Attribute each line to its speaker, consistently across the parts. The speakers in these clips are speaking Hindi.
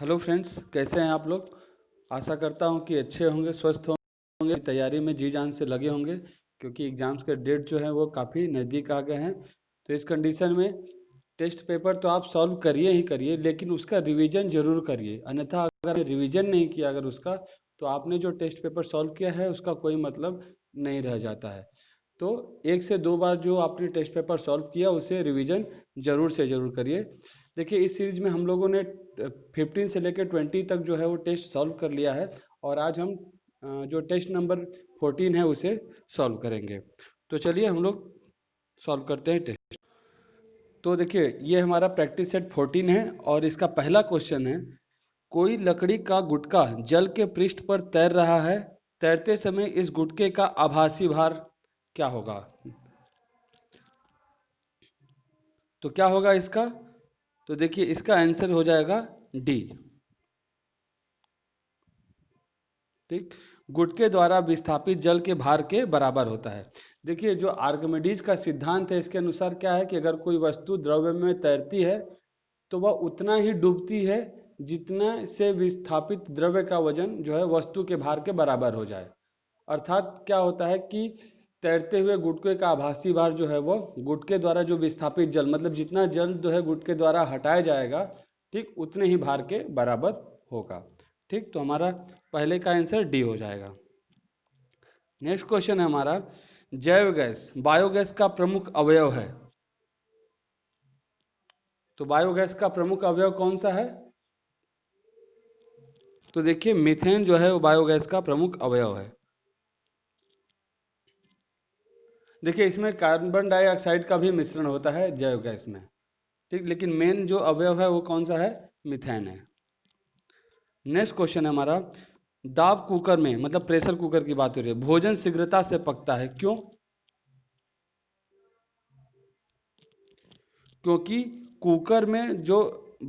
Speaker 1: हेलो फ्रेंड्स, कैसे हैं आप लोग। आशा करता हूं कि अच्छे होंगे, स्वस्थ होंगे, तैयारी में जी जान से लगे होंगे, क्योंकि एग्ज़ाम्स के डेट जो है वो काफ़ी नज़दीक आ गए हैं। तो इस कंडीशन में टेस्ट पेपर तो आप सॉल्व करिए ही करिए, लेकिन उसका रिवीजन ज़रूर करिए। अन्यथा अगर रिवीजन नहीं किया अगर उसका, तो आपने जो टेस्ट पेपर सॉल्व किया है उसका कोई मतलब नहीं रह जाता है। तो एक से दो बार जो आपने टेस्ट पेपर सॉल्व किया उसे रिवीजन ज़रूर से ज़रूर करिए। देखिए, इस सीरीज में हम लोगों ने 15 से लेकर 20 तक जो है वो टेस्ट सॉल्व कर लिया है, और आज हम जो टेस्ट नंबर 14 है उसे सॉल्व करेंगे। तो चलिए हम लोग सॉल्व करते हैं टेस्ट। तो देखिए, ये हमारा प्रैक्टिस सेट 14 है, और इसका पहला क्वेश्चन है, कोई लकड़ी का गुटका जल के पृष्ठ पर तैर रहा है। तैरते समय इस गुटके का आभासी भार क्या होगा। तो क्या होगा इसका। तो देखिए, इसका आंसर हो जाएगा डी। ठीक। गुटके द्वारा विस्थापित जल के भार के बराबर होता है। देखिए, जो आर्किमिडीज का सिद्धांत है इसके अनुसार क्या है कि अगर कोई वस्तु द्रव्य में तैरती है तो वह उतना ही डूबती है जितना से विस्थापित द्रव्य का वजन जो है वस्तु के भार के बराबर हो जाए। अर्थात क्या होता है कि तैरते हुए गुटके का आभासी भार जो है वो गुटके द्वारा जो विस्थापित जल, मतलब जितना जल जो है गुटके द्वारा हटाया जाएगा, ठीक उतने ही भार के बराबर होगा। ठीक, तो हमारा पहले का आंसर डी हो जाएगा। नेक्स्ट क्वेश्चन है हमारा, जैव गैस बायोगैस का प्रमुख अवयव है। तो बायोगैस का प्रमुख अवयव कौन सा है। तो देखिए, मीथेन जो है वो बायोगैस का प्रमुख अवयव है। देखिए, इसमें कार्बन डाइऑक्साइड का भी मिश्रण होता है जैव गैस में। ठीक, लेकिन मेन जो अवयव है वो कौन सा है, मीथेन है। नेक्स्ट क्वेश्चन है हमारा, दाब कुकर में, मतलब प्रेशर कुकर की बात हो रही है, भोजन शीघ्रता से पकता है, क्यों। क्योंकि कुकर में जो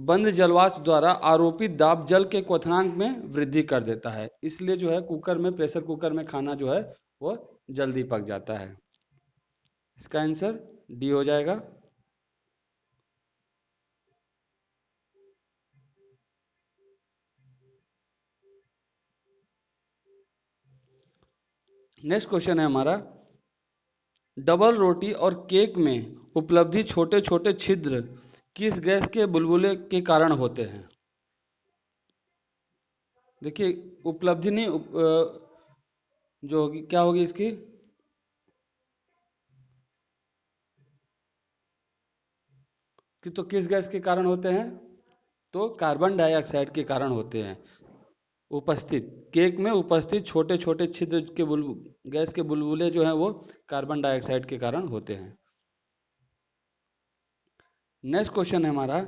Speaker 1: बंद जलवाष्प द्वारा आरोपित दाब जल के क्वथनांक में वृद्धि कर देता है, इसलिए जो है कुकर में, प्रेशर कुकर में खाना जो है वो जल्दी पक जाता है। इसका आंसर डी हो जाएगा। नेक्स्ट क्वेश्चन है हमारा, डबल रोटी और केक में उपलब्धि छोटे छोटे छिद्र किस गैस के बुलबुले के कारण होते हैं। देखिए, उपलब्धि नहीं जो होगी क्या होगी इसकी। कि तो किस गैस के कारण होते हैं, तो कार्बन डाइऑक्साइड के कारण होते हैं। उपस्थित केक में उपस्थित छोटे छोटे छिद्र के गैस के बुलबुले जो हैं वो कार्बन डाइऑक्साइड के कारण होते हैं। नेक्स्ट क्वेश्चन है हमारा,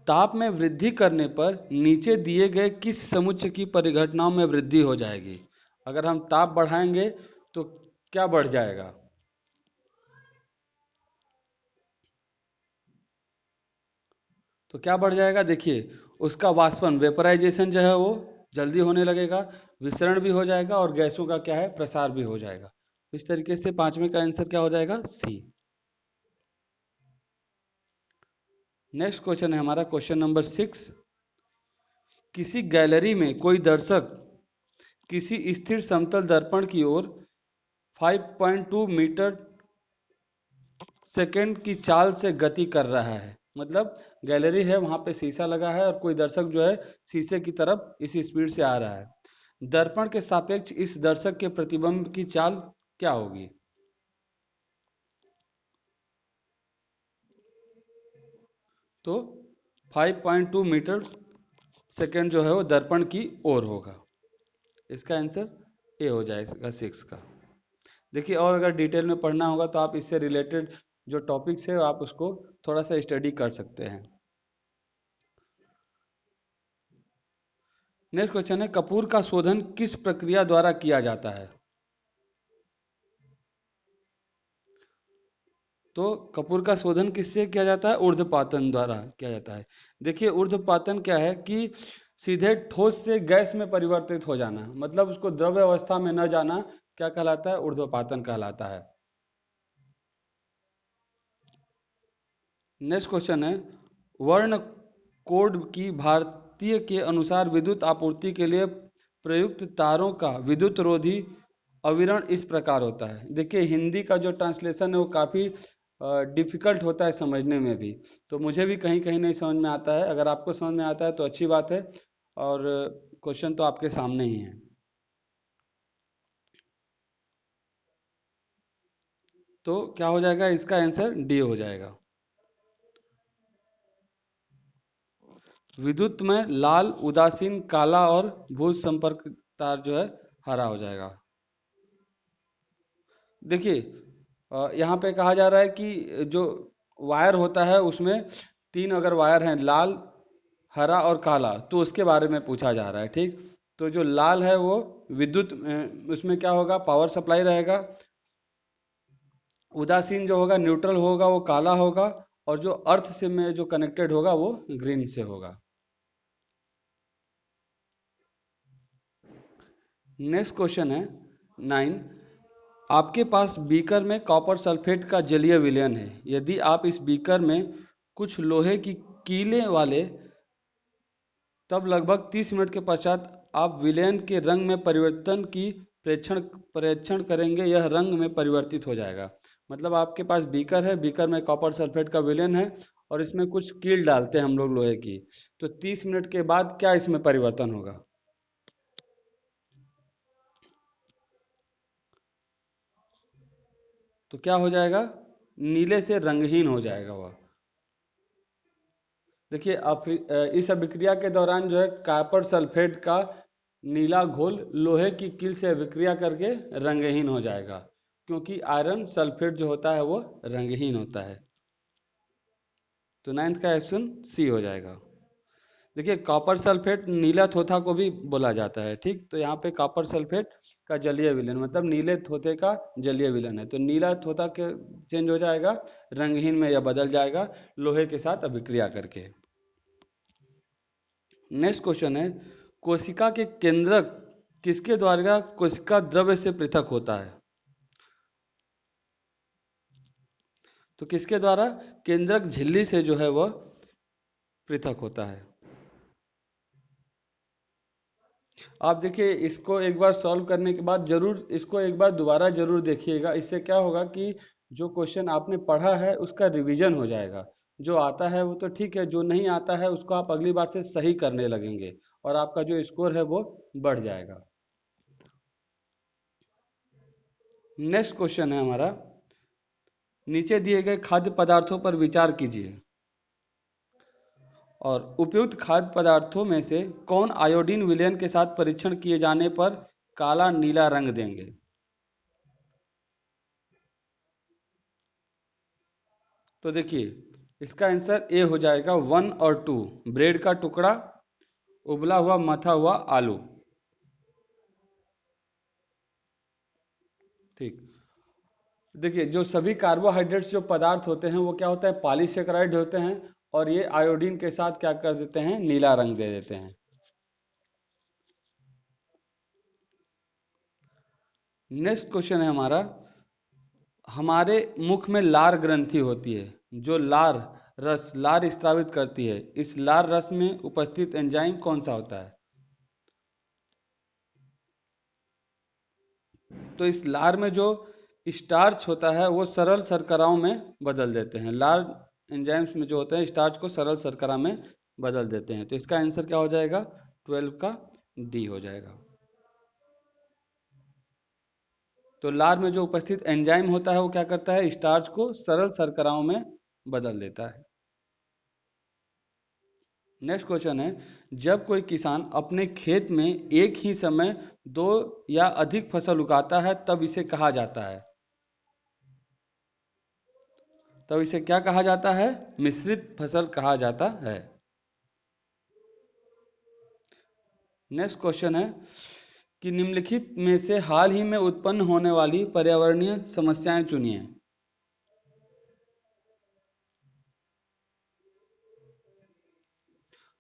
Speaker 1: ताप में वृद्धि करने पर नीचे दिए गए किस समुच्चय की परिघटनाओं में वृद्धि हो जाएगी। अगर हम ताप बढ़ाएंगे तो क्या बढ़ जाएगा। तो क्या बढ़ जाएगा, देखिए, उसका वाष्पन, वेपराइजेशन जो है वो जल्दी होने लगेगा, विसरण भी हो जाएगा, और गैसों का क्या है, प्रसार भी हो जाएगा। इस तरीके से पांचवें का आंसर क्या हो जाएगा, सी। नेक्स्ट क्वेश्चन है हमारा, क्वेश्चन नंबर 6, किसी गैलरी में कोई दर्शक किसी स्थिर समतल दर्पण की ओर 5.2 मीटर सेकेंड की चाल से गति कर रहा है। मतलब गैलरी है, वहां पे शीशा लगा है, और कोई दर्शक जो है शीशे की तरफ इस स्पीड से आ रहा है। दर्पण के सापेक्ष इस दर्शक के प्रतिबिंब की चाल क्या होगी। तो 5.2 मीटर सेकेंड जो है वो दर्पण की ओर होगा। इसका आंसर ए हो जाएगा 6 का। देखिए, और अगर डिटेल में पढ़ना होगा तो आप इससे रिलेटेड जो टॉपिक्स है आप उसको थोड़ा सा स्टडी कर सकते हैं। नेक्स्ट क्वेश्चन है, कपूर का शोधन किस प्रक्रिया द्वारा किया जाता है। तो कपूर का शोधन किससे किया जाता है, ऊर्ध्वपातन द्वारा किया जाता है। देखिए, ऊर्ध्वपातन क्या है कि सीधे ठोस से गैस में परिवर्तित हो जाना, मतलब उसको द्रव्य अवस्था में न जाना, क्या कहलाता है, ऊर्ध्वपातन कहलाता है। नेक्स्ट क्वेश्चन है, वर्ण कोड की भारतीय शास्त्रीय के अनुसार विद्युत आपूर्ति के लिए प्रयुक्त तारों का विद्युत रोधी अविरण इस प्रकार होता है। देखिए हिंदी का जो ट्रांसलेशन है वो काफ़ी डिफिकल्ट होता है समझने में भी, तो मुझे भी कहीं कहीं नहीं समझ में आता है। अगर आपको समझ में आता है तो अच्छी बात है, और क्वेश्चन तो आपके सामने ही है। तो क्या हो जाएगा, इसका आंसर डी हो जाएगा। विद्युत में लाल, उदासीन काला और भू संपर्क तार जो है हरा हो जाएगा। देखिए यहाँ पे कहा जा रहा है कि जो वायर होता है उसमें तीन अगर वायर हैं, लाल, हरा और काला, तो उसके बारे में पूछा जा रहा है। ठीक, तो जो लाल है वो विद्युत, उसमें क्या होगा, पावर सप्लाई रहेगा। उदासीन जो होगा, न्यूट्रल होगा, वो काला होगा। और जो अर्थ से में जो कनेक्टेड होगा वो ग्रीन से होगा। नेक्स्ट क्वेश्चन है 9। आपके पास बीकर में कॉपर सल्फेट का जलीय विलयन है। यदि आप इस बीकर में कुछ लोहे की कीलें वाले, तब लगभग 30 मिनट के पश्चात आप विलयन के रंग में परिवर्तन की परीक्षण करेंगे, यह रंग में परिवर्तित हो जाएगा। मतलब आपके पास बीकर है, बीकर में कॉपर सल्फेट का विलयन है और इसमें कुछ कील डालते हैं हम लोग लोहे की, तो 30 मिनट के बाद क्या इसमें परिवर्तन होगा? तो क्या हो जाएगा, नीले से रंगहीन हो जाएगा वह। देखिए इस अभिक्रिया के दौरान जो है कॉपर सल्फेट का नीला घोल लोहे की कील से अभिक्रिया करके रंगहीन हो जाएगा, क्योंकि आयरन सल्फेट जो होता है वो रंगहीन होता है। तो 9th का ऑप्शन सी हो जाएगा। देखिए कॉपर सल्फेट नीला थोथा को भी बोला जाता है। ठीक, तो यहाँ पे कॉपर सल्फेट का जलीय विलयन मतलब नीले थोथे का जलीय विलयन है, तो नीला थोथा के चेंज हो जाएगा, रंगहीन में यह बदल जाएगा लोहे के साथ अभिक्रिया करके। नेक्स्ट क्वेश्चन है, कोशिका के केंद्रक किसके द्वारा कोशिका द्रव्य से पृथक होता है? तो किसके द्वारा? केंद्रक झिल्ली से जो है वह पृथक होता है। आप देखिए इसको एक बार सॉल्व करने के बाद जरूर इसको एक बार दोबारा जरूर देखिएगा। इससे क्या होगा कि जो क्वेश्चन आपने पढ़ा है उसका रिवीजन हो जाएगा। जो आता है वो तो ठीक है, जो नहीं आता है उसको आप अगली बार से सही करने लगेंगे और आपका जो स्कोर है वो बढ़ जाएगा। नेक्स्ट क्वेश्चन है हमारा, नीचे दिए गए खाद्य पदार्थों पर विचार कीजिए और उपयुक्त खाद्य पदार्थों में से कौन आयोडीन विलयन के साथ परीक्षण किए जाने पर काला नीला रंग देंगे? तो देखिए इसका आंसर ए हो जाएगा 1 और 2, ब्रेड का टुकड़ा, उबला हुआ मथा हुआ आलू। ठीक, देखिए जो सभी कार्बोहाइड्रेट्स जो पदार्थ होते हैं वो क्या होता है, पॉलीसेकेराइड होते हैं, और ये आयोडीन के साथ क्या कर देते हैं, नीला रंग दे देते हैं। नेक्स्ट क्वेश्चन है हमारा, हमारे मुख में लार ग्रंथि होती है, जो लार स्त्रावित करती है, इस लार रस में उपस्थित एंजाइम कौन सा होता है? तो इस लार में जो स्टार्च होता है वो सरल शर्कराओं में बदल देते हैं। लार एंजाइम्स में जो होते हैं स्टार्च को सरल शर्करा में बदल देते हैं। तो इसका आंसर क्या हो जाएगा, 12 का डी हो जाएगा। तो लार में जो उपस्थित एंजाइम होता है वो क्या करता है, स्टार्च को सरल शर्कराओं में बदल देता है। नेक्स्ट क्वेश्चन है, जब कोई किसान अपने खेत में एक ही समय दो या अधिक फसल उगाता है तब इसे कहा जाता है? तब इसे क्या कहा जाता है, मिश्रित फसल कहा जाता है। नेक्स्ट क्वेश्चन है कि निम्नलिखित में से हाल ही में उत्पन्न होने वाली पर्यावरणीय समस्याएं चुनिए।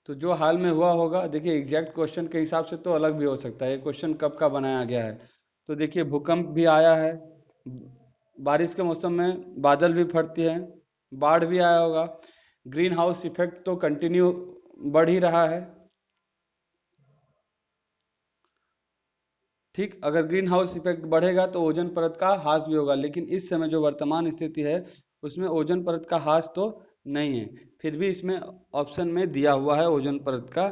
Speaker 1: तो जो हाल में हुआ होगा, देखिए एग्जैक्ट क्वेश्चन के हिसाब से तो अलग भी हो सकता है, ये क्वेश्चन कब का बनाया गया है। तो देखिए भूकंप भी आया है, बारिश के मौसम में बादल भी फटती हैं, बाढ़ भी आया होगा, ग्रीन हाउस इफेक्ट तो कंटिन्यू बढ़ ही रहा है। ठीक, अगर ग्रीन हाउस इफेक्ट बढ़ेगा तो ओजोन परत का ह्रास भी होगा, लेकिन इस समय जो वर्तमान स्थिति है उसमें ओजोन परत का ह्रास तो नहीं है, फिर भी इसमें ऑप्शन में दिया हुआ है ओजोन परत का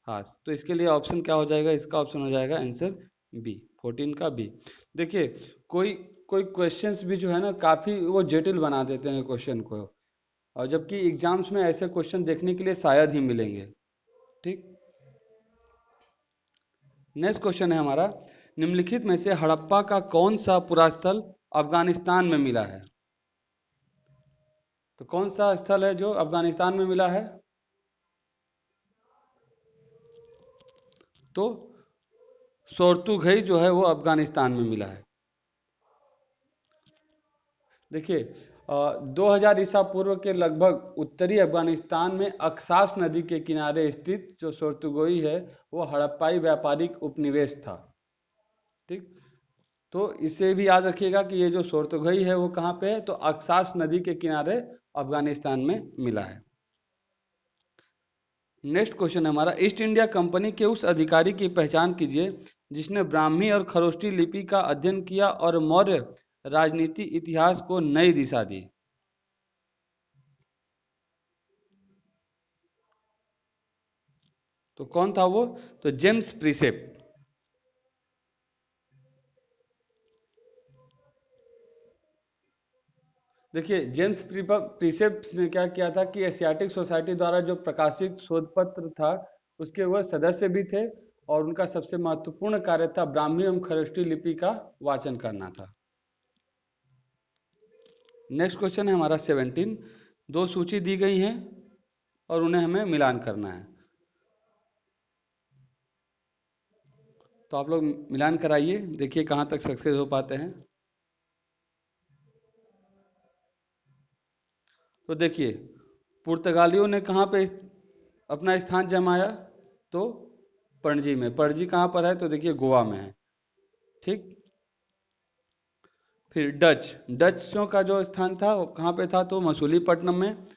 Speaker 1: ह्रास। तो इसके लिए ऑप्शन क्या हो जाएगा, इसका ऑप्शन हो जाएगा आंसर बी, 14 का बी। देखिए, कोई कोई क्वेश्चंस भी जो है ना काफ़ी वो जटिल बना देते हैं क्वेश्चन को, और जबकि एग्जाम्स में ऐसे क्वेश्चन देखने के लिए शायद ही मिलेंगे। ठीक, नेक्स्ट क्वेश्चन है हमारा, निम्नलिखित में से हड़प्पा का कौन सा पुरास्थल अफगानिस्तान में मिला है? तो कौन सा स्थल है जो अफगानिस्तान में मिला है? तो सोर्तुगई जो है वो अफगानिस्तान में मिला है। देखिए, 2000 ईसा पूर्व के लगभग उत्तरी अफगानिस्तान में अक्सास नदी के किनारे स्थित जो सोर्तुगई है वो हड़प्पाई व्यापारिक उपनिवेश था। ठीक, तो इसे भी याद रखिएगा कि ये जो सोर्तुगई है वो कहाँ पे है, तो अक्सास नदी के किनारे अफगानिस्तान में मिला है। नेक्स्ट क्वेश्चन है हमारा, ईस्ट इंडिया कंपनी के उस अधिकारी की पहचान कीजिए जिसने ब्राह्मी और खरोष्टी लिपि का अध्ययन किया और मौर्य राजनीति इतिहास को नई दिशा दी। तो कौन था वो, तो जेम्स प्रिसेप। देखिए, जेम्स प्रिसेप्स ने क्या किया था कि एशियाटिक सोसाइटी द्वारा जो प्रकाशित शोध पत्र था उसके वह सदस्य भी थे, और उनका सबसे महत्वपूर्ण कार्य था ब्राह्मी एवं खरोष्टी लिपि का वाचन करना था। नेक्स्ट क्वेश्चन है हमारा 17, दो सूची दी गई हैं और उन्हें हमें मिलान करना है। तो आप लोग मिलान कराइए, देखिए कहाँ तक सक्सेस हो पाते हैं। तो देखिए, पुर्तगालियों ने कहाँ पे अपना स्थान जमाया, तो पणजी में। पणजी कहाँ पर है, तो देखिए गोवा में है। ठीक, फिर डचों का जो स्थान था वो कहाँ पे था, तो मसूलीपट्टनम में।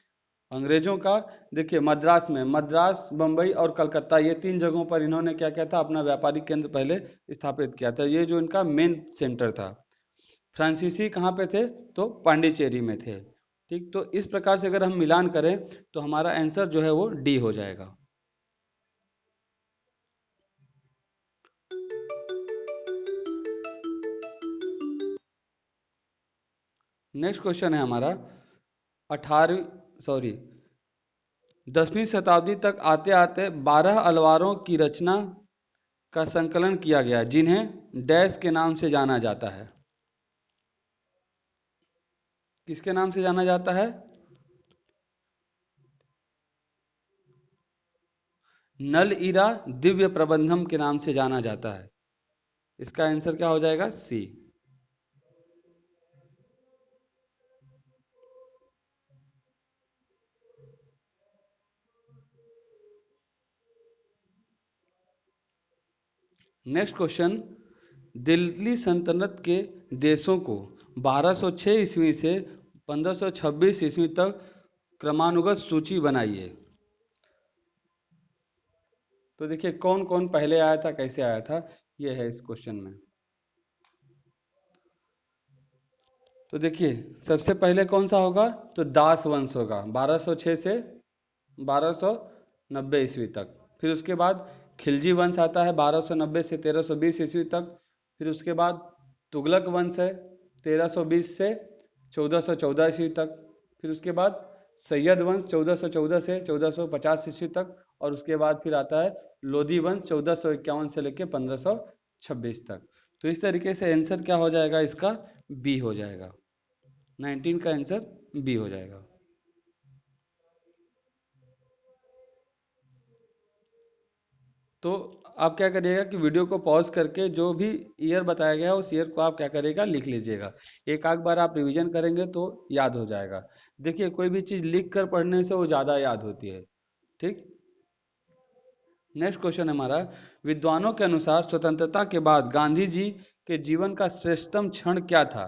Speaker 1: अंग्रेजों का देखिए मद्रास में, मद्रास, बम्बई और कलकत्ता, ये तीन जगहों पर इन्होंने क्या किया था, अपना व्यापारिक केंद्र पहले स्थापित किया था, ये जो इनका मेन सेंटर था। फ्रांसीसी कहाँ पे थे, तो पांडिचेरी में थे। ठीक, तो इस प्रकार से अगर हम मिलान करें तो हमारा आंसर जो है वो डी हो जाएगा। नेक्स्ट क्वेश्चन है हमारा, 18वीं सॉरी 10वीं शताब्दी तक आते आते 12 अलवारों की रचना का संकलन किया गया जिन्हें डैश के नाम से जाना जाता है। किसके नाम से जाना जाता है, नल इरा दिव्य प्रबंधम के नाम से जाना जाता है। इसका आंसर क्या हो जाएगा, सी। नेक्स्ट क्वेश्चन, दिल्ली सल्तनत के देशों को 1206 ईस्वी से 1526 ईस्वी तक क्रमानुगत सूची बनाइए। तो देखिए कौन कौन पहले आया था, कैसे आया था, ये है इस क्वेश्चन में। तो देखिए सबसे पहले कौन सा होगा, तो दास वंश होगा, 1206 से 1290 ईस्वी तक। फिर उसके बाद खिलजी वंश आता है 1290 से 1320 ईस्वी तक। फिर उसके बाद तुगलक वंश है 1320 से 1414 ईस्वी तक। फिर उसके बाद सैयद वंश 1414 से 1450 ईस्वी तक। और उसके बाद फिर आता है लोधी वंश 1451 से लेकर 1526 तक। तो इस तरीके से आंसर क्या हो जाएगा, इसका बी हो जाएगा, 19 का आंसर बी हो जाएगा। तो आप क्या करिएगा कि वीडियो को पॉज करके जो भी ईयर बताया गया है उस ईयर को आप क्या करिएगा, लिख लीजिएगा। एक आध बार आप रिवीजन करेंगे तो याद हो जाएगा। देखिए कोई भी चीज़ लिख कर पढ़ने से वो ज़्यादा याद होती है। ठीक, नेक्स्ट क्वेश्चन हमारा, विद्वानों के अनुसार स्वतंत्रता के बाद गांधी जी के जीवन का श्रेष्ठतम क्षण क्या था?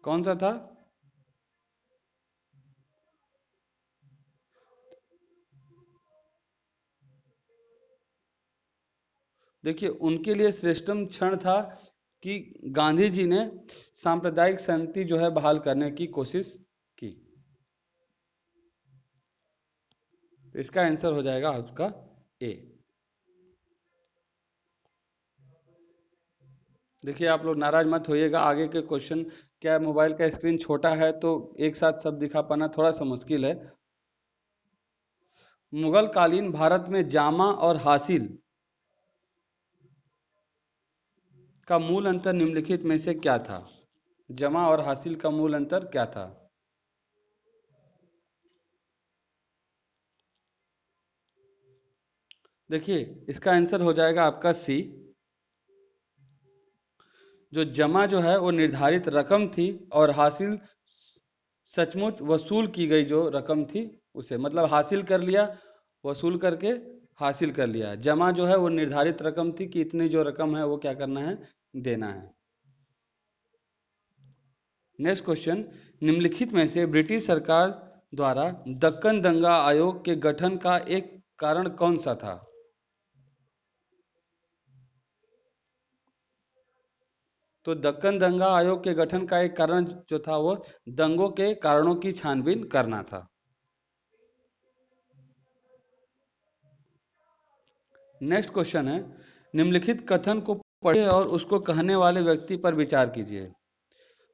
Speaker 1: कौन सा था? देखिए, उनके लिए श्रेष्ठतम क्षण था कि गांधी जी ने सांप्रदायिक शांति जो है बहाल करने की कोशिश की। तो इसका आंसर हो जाएगा आपका ए। देखिए, आप लोग नाराज मत होइएगा, आगे के क्वेश्चन क्या मोबाइल का स्क्रीन छोटा है तो एक साथ सब दिखा पाना थोड़ा सा मुश्किल है। मुगल कालीन भारत में जामा और हासिल का मूल अंतर निम्नलिखित में से क्या था? जमा और हासिल का मूल अंतर क्या था? देखिए, इसका आंसर हो जाएगा आपका सी। जो जमा जो है वो निर्धारित रकम थी, और हासिल सचमुच वसूल की गई जो रकम थी उसे, मतलब हासिल कर लिया, वसूल करके हासिल कर लिया। जमा जो है वो निर्धारित रकम थी कि इतनी जो रकम है वो क्या करना है, देना है। नेक्स्ट क्वेश्चन, निम्नलिखित में से ब्रिटिश सरकार द्वारा दक्कन दंगा आयोग के गठन का एक कारण कौन सा था? तो दक्कन दंगा आयोग के गठन का एक कारण जो था वो दंगों के कारणों की छानबीन करना था। नेक्स्ट क्वेश्चन है, निम्नलिखित कथन को पढ़िए और उसको कहने वाले व्यक्ति पर विचार कीजिए।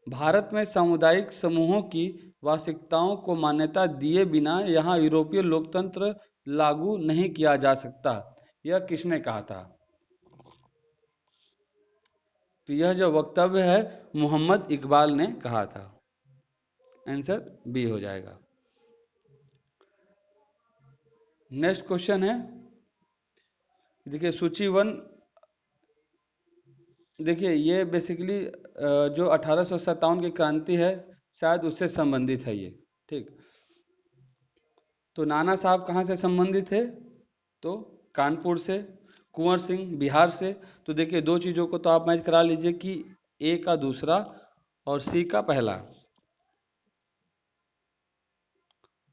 Speaker 1: भारत में सामुदायिक समूहों की वास्तविकताओं को मान्यता दिए बिना यहाँ यूरोपीय लोकतंत्र लागू नहीं किया जा सकता, यह किसने कहा था? तो यह जो वक्तव्य है मोहम्मद इकबाल ने कहा था। आंसर बी हो जाएगा। नेक्स्ट क्वेश्चन है, देखिए सूची वन। देखिए, ये बेसिकली जो 1857 की क्रांति है शायद उससे संबंधित है ये। ठीक, तो नाना साहब कहाँ से संबंधित है? तो कानपुर से। कुंवर सिंह बिहार से। तो देखिए, दो चीज़ों को तो आप मैच करा लीजिए कि ए का दूसरा और सी का पहला।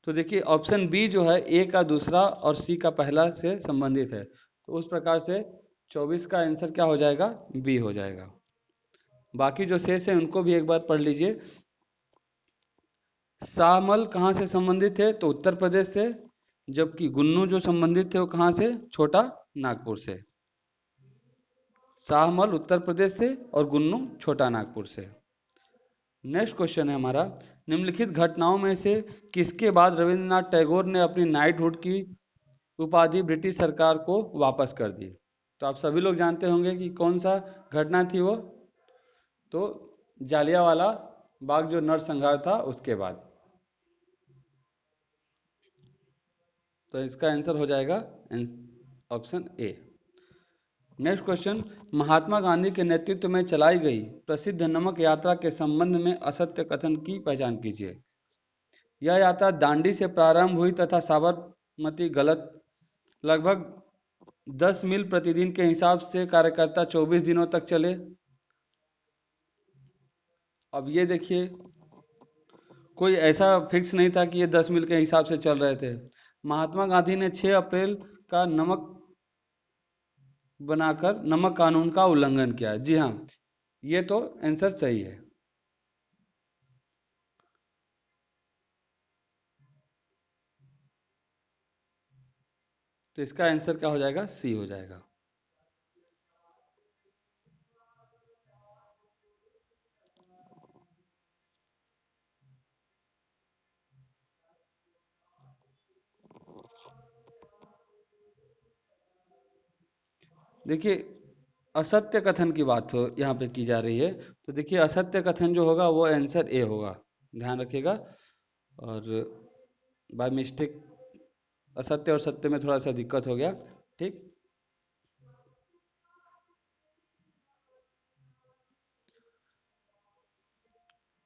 Speaker 1: तो देखिए, ऑप्शन बी जो है ए का दूसरा और सी का पहला से संबंधित है, तो उस प्रकार से 24 का आंसर क्या हो जाएगा? बी हो जाएगा। बाकी जो शेष है उनको भी एक बार पढ़ लीजिए। शाहमल कहाँ से संबंधित है? तो उत्तर प्रदेश से। जबकि गुन्नू जो संबंधित थे वो कहाँ से? छोटा नागपुर से। शाहमल उत्तर प्रदेश से और गुन्नू छोटा नागपुर से। नेक्स्ट क्वेश्चन है हमारा, निम्नलिखित घटनाओं में से किसके बाद रविंद्रनाथ टैगोर ने अपनी नाइटहुड की उपाधि ब्रिटिश सरकार को वापस कर दी? तो आप सभी लोग जानते होंगे कि कौन सा घटना थी वो। तो जालियांवाला बाग जो नरसंहार था उसके बाद। तो इसका आंसर हो जाएगा option A. Next question, Mahatma Gandhi के नेतृत्व में चलाई गई प्रसिद्ध नमक यात्रा के संबंध में असत्य कथन की पहचान कीजिए। यह यात्रा दांडी से प्रारंभ हुई तथा साबरमती गलत लगभग 10 मील प्रतिदिन के हिसाब से कार्यकर्ता 24 दिनों तक चले। अब ये देखिए, कोई ऐसा फिक्स नहीं था कि ये 10 मील के हिसाब से चल रहे थे। महात्मा गांधी ने 6 अप्रैल का नमक बनाकर नमक कानून का उल्लंघन किया। जी हाँ, ये तो आंसर सही है। तो इसका आंसर क्या हो जाएगा? सी हो जाएगा। देखिए, असत्य कथन की बात हो यहाँ पे की जा रही है, तो देखिए असत्य कथन जो होगा वो आंसर ए होगा, ध्यान रखिएगा। और बाय मिस्टेक असत्य और सत्य में थोड़ा सा दिक्कत हो गया। ठीक,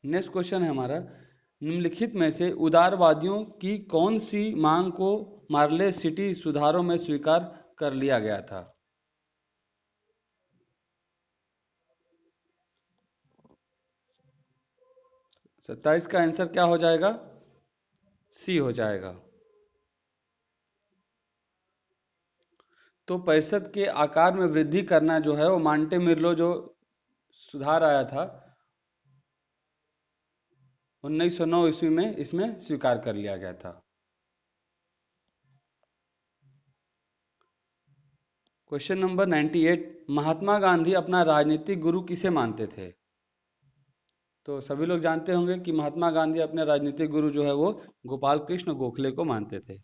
Speaker 1: नेक्स्ट क्वेश्चन है हमारा, निम्नलिखित में से उदारवादियों की कौन सी मांग को मार्ले सिटी सुधारों में स्वीकार कर लिया गया था? 27 का आंसर क्या हो जाएगा? सी हो जाएगा। तो परिषद के आकार में वृद्धि करना जो है वो मॉन्टेमिलो जो सुधार आया था 1909 ईस्वी में, इसमें स्वीकार कर लिया गया था। क्वेश्चन नंबर 98, महात्मा गांधी अपना राजनीतिक गुरु किसे मानते थे? तो सभी लोग जानते होंगे कि महात्मा गांधी अपने राजनीतिक गुरु जो है वो गोपाल कृष्ण गोखले को मानते थे।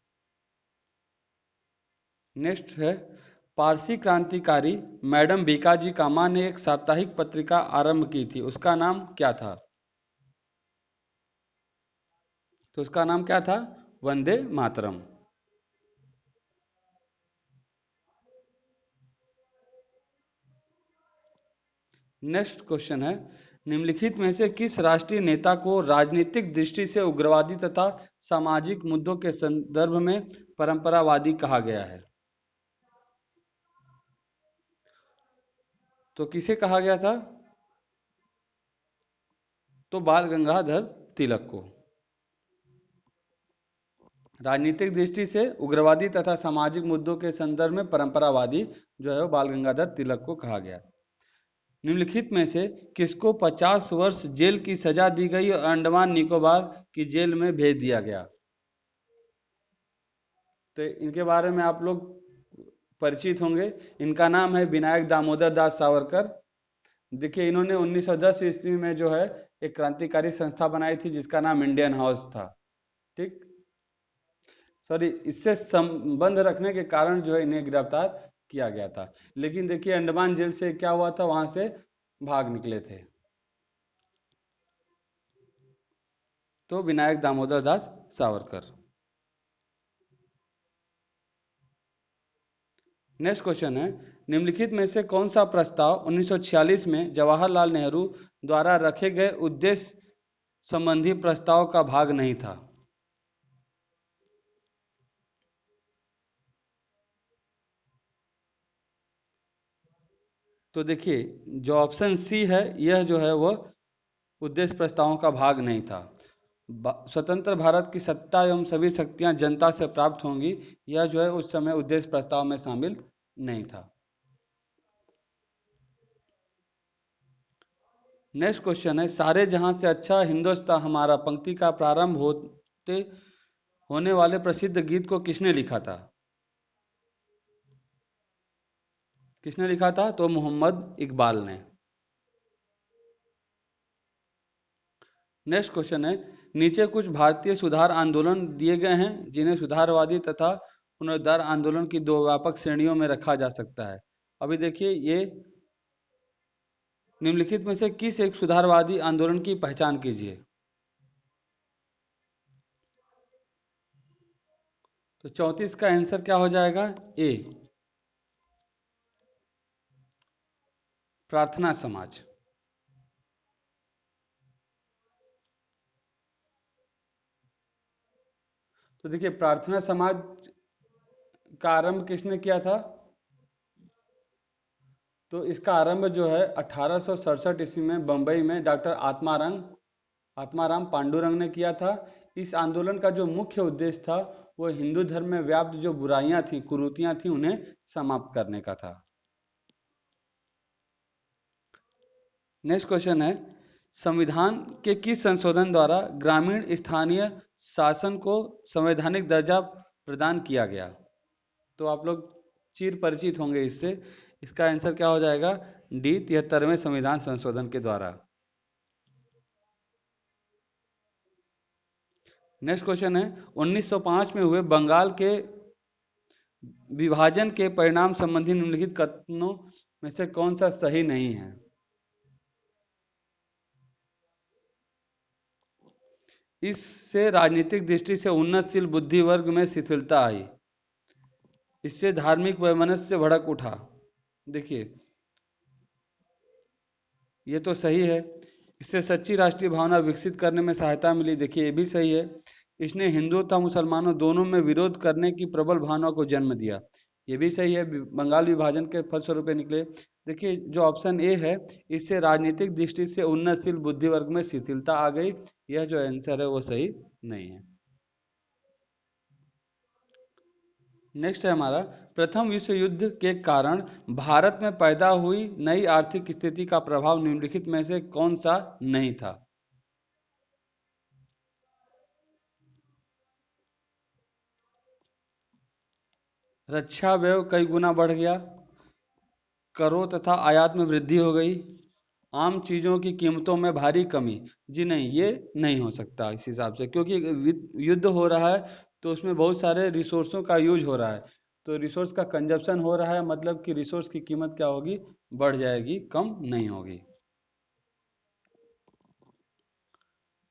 Speaker 1: नेक्स्ट है, पारसी क्रांतिकारी मैडम बीकाजी कामा ने एक साप्ताहिक पत्रिका आरंभ की थी, उसका नाम क्या था? तो उसका नाम क्या था? वंदे मातरम। नेक्स्ट क्वेश्चन है, निम्नलिखित में से किस राष्ट्रीय नेता को राजनीतिक दृष्टि से उग्रवादी तथा सामाजिक मुद्दों के संदर्भ में परंपरावादी कहा गया है? तो किसे कहा गया था? तो बाल गंगाधर तिलक को। राजनीतिक दृष्टि से उग्रवादी तथा सामाजिक मुद्दों के संदर्भ में परंपरावादी जो है वो बाल गंगाधर तिलक को कहा गया। निम्नलिखित में से किसको 50 वर्ष जेल की सजा दी गई और अंडमान निकोबार की जेल में भेज दिया गया? तो इनके बारे में आप लोग परिचित होंगे। इनका नाम है विनायक दामोदर दास सावरकर। देखिए, इन्होंने 1910 ईस्वी में जो है एक क्रांतिकारी संस्था बनाई थी जिसका नाम इंडियन हाउस था। ठीक, सॉरी, इससे संबंध रखने के कारण जो है इन्हें गिरफ्तार किया गया था। लेकिन देखिए, अंडमान जेल से क्या हुआ था, वहां से भाग निकले थे। तो विनायक दामोदर दास सावरकर। नेक्स्ट क्वेश्चन है, निम्नलिखित में से कौन सा प्रस्ताव 1946 में जवाहरलाल नेहरू द्वारा रखे गए उद्देश्य संबंधी प्रस्ताव का भाग नहीं था? तो देखिए, जो ऑप्शन सी है यह जो है वह उद्देश्य प्रस्तावों का भाग नहीं था। स्वतंत्र भारत की सत्ता एवं सभी शक्तियां जनता से प्राप्त होंगी, यह जो है उस समय उद्देश्य प्रस्ताव में शामिल नहीं था। नेक्स्ट क्वेश्चन है, सारे जहां से अच्छा हिंदुस्तान हमारा पंक्ति का प्रारंभ होते होने वाले प्रसिद्ध गीत को किसने लिखा था? किसने लिखा था? तो मोहम्मद इकबाल ने। नेक्स्ट क्वेश्चन है, नीचे कुछ भारतीय सुधार आंदोलन दिए गए हैं जिन्हें सुधारवादी तथा पुनरुद्धार आंदोलन की दो व्यापक श्रेणियों में रखा जा सकता है। अभी देखिए, ये निम्नलिखित में से किस एक सुधारवादी आंदोलन की पहचान कीजिए। तो 34 का आंसर क्या हो जाएगा? ए, प्रार्थना समाज। तो देखिए, प्रार्थना समाज का आरंभ किसने किया था? तो इसका आरंभ जो है 1867 ईस्वी में बंबई में डॉक्टर आत्माराम पांडुरंग ने किया था। इस आंदोलन का जो मुख्य उद्देश्य था वो हिंदू धर्म में व्याप्त जो बुराइयां थी, कुरीतियां थी, उन्हें समाप्त करने का था। नेक्स्ट क्वेश्चन है, संविधान के किस संशोधन द्वारा ग्रामीण स्थानीय शासन को संवैधानिक दर्जा प्रदान किया गया? तो आप लोग चिर परिचित होंगे इससे। इसका आंसर क्या हो जाएगा? डी, 73वें संविधान संशोधन के द्वारा। नेक्स्ट क्वेश्चन है, 1905 में हुए बंगाल के विभाजन के परिणाम संबंधी निम्नलिखित कथनों में से कौन सा सही नहीं है? इससे राजनीतिक दृष्टि से उन्नतशील बुद्धि वर्ग में शिथिलता आई, इससे धार्मिक वैमनस्य भड़क उठा। देखिए, ये तो सही है। इससे सच्ची राष्ट्रीय भावना विकसित करने में सहायता मिली। देखिए, ये भी सही है। इसने हिंदुओं तथा मुसलमानों दोनों में विरोध करने की प्रबल भावना को जन्म दिया। ये भी सही है। बंगाल विभाजन के फलस्वरूप निकले। देखिए, जो ऑप्शन ए है, इससे राजनीतिक दृष्टि से उन्नतशील बुद्धि वर्ग में शिथिलता आ गई, यह जो आंसर है वो सही नहीं है। नेक्स्ट है हमारा, प्रथम विश्व युद्ध के कारण भारत में पैदा हुई नई आर्थिक स्थिति का प्रभाव निम्नलिखित में से कौन सा नहीं था? रक्षा व्यय कई गुना बढ़ गया, करों तथा आयात में वृद्धि हो गई, आम चीजों की कीमतों में भारी कमी। जी नहीं, ये नहीं हो सकता इस हिसाब से, क्योंकि युद्ध हो रहा है तो उसमें बहुत सारे रिसोर्सों का यूज हो रहा है, तो रिसोर्स का कंजप्शन हो रहा है, मतलब कि रिसोर्स की कीमत क्या होगी, बढ़ जाएगी, कम नहीं होगी।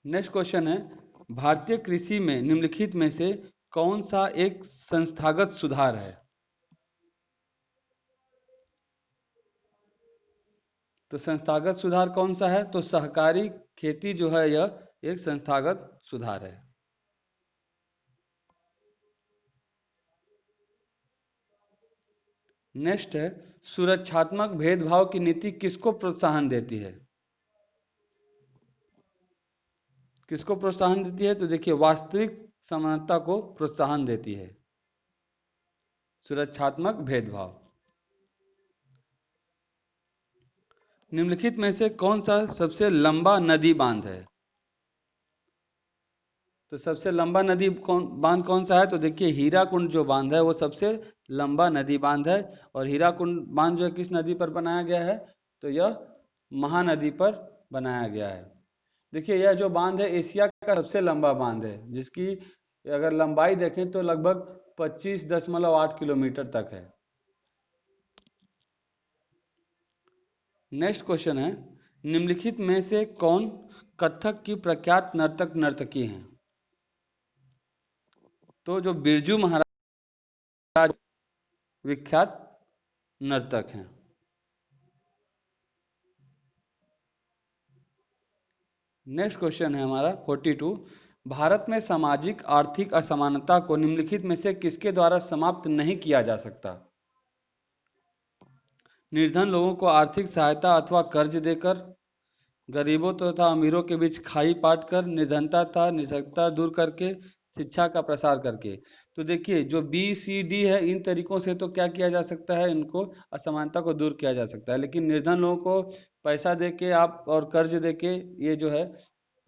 Speaker 1: नेक्स्ट क्वेश्चन है, भारतीय कृषि में निम्नलिखित में से कौन सा एक संस्थागत सुधार है? तो संस्थागत सुधार कौन सा है? तो सहकारी खेती जो है यह एक संस्थागत सुधार है। नेक्स्ट है, सुरक्षात्मक भेदभाव की नीति किसको प्रोत्साहन देती है? किसको प्रोत्साहन देती है? तो देखिए, वास्तविक समानता को प्रोत्साहन देती है सुरक्षात्मक भेदभाव। निम्नलिखित में से कौन सा सबसे लंबा नदी बांध है? तो सबसे लंबा नदी बांध कौन सा है? तो देखिए, हीराकुंड जो बांध है वो सबसे लंबा नदी बांध है, और हीराकुंड बांध जो है किस नदी पर बनाया गया है? तो यह महानदी पर बनाया गया है। देखिए, यह जो बांध है एशिया का सबसे लंबा बांध है, जिसकी अगर लंबाई देखें तो लगभग 25.8 किलोमीटर तक है। नेक्स्ट क्वेश्चन है, निम्नलिखित में से कौन कथक की प्रख्यात नर्तक नर्तकी हैं? तो जो बिरजू महाराज विख्यात नर्तक हैं। नेक्स्ट क्वेश्चन है हमारा 42, भारत में सामाजिक आर्थिक असमानता को निम्नलिखित में से किसके द्वारा समाप्त नहीं किया जा सकता? निर्धन लोगों को आर्थिक सहायता अथवा कर्ज देकर, गरीबों तथा अमीरों के बीच खाई पाट कर, निर्धनता तथा निरक्षरता दूर करके, शिक्षा का प्रसार करके। तो देखिए, जो बी सी डी है, इन तरीकों से तो क्या किया जा सकता है, इनको असमानता को दूर किया जा सकता है, लेकिन निर्धन लोगों को पैसा दे के आप और कर्ज दे के ये जो है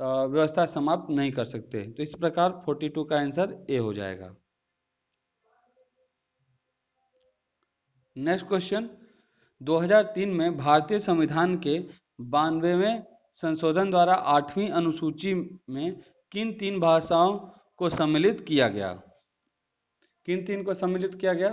Speaker 1: व्यवस्था समाप्त नहीं कर सकते। तो इस प्रकार 42 का आंसर ए हो जाएगा। नेक्स्ट क्वेश्चन, 2003 में भारतीय संविधान के 92वें संशोधन द्वारा 8वीं अनुसूची में किन तीन भाषाओं को सम्मिलित किया गया? किन तीन को सम्मिलित किया गया?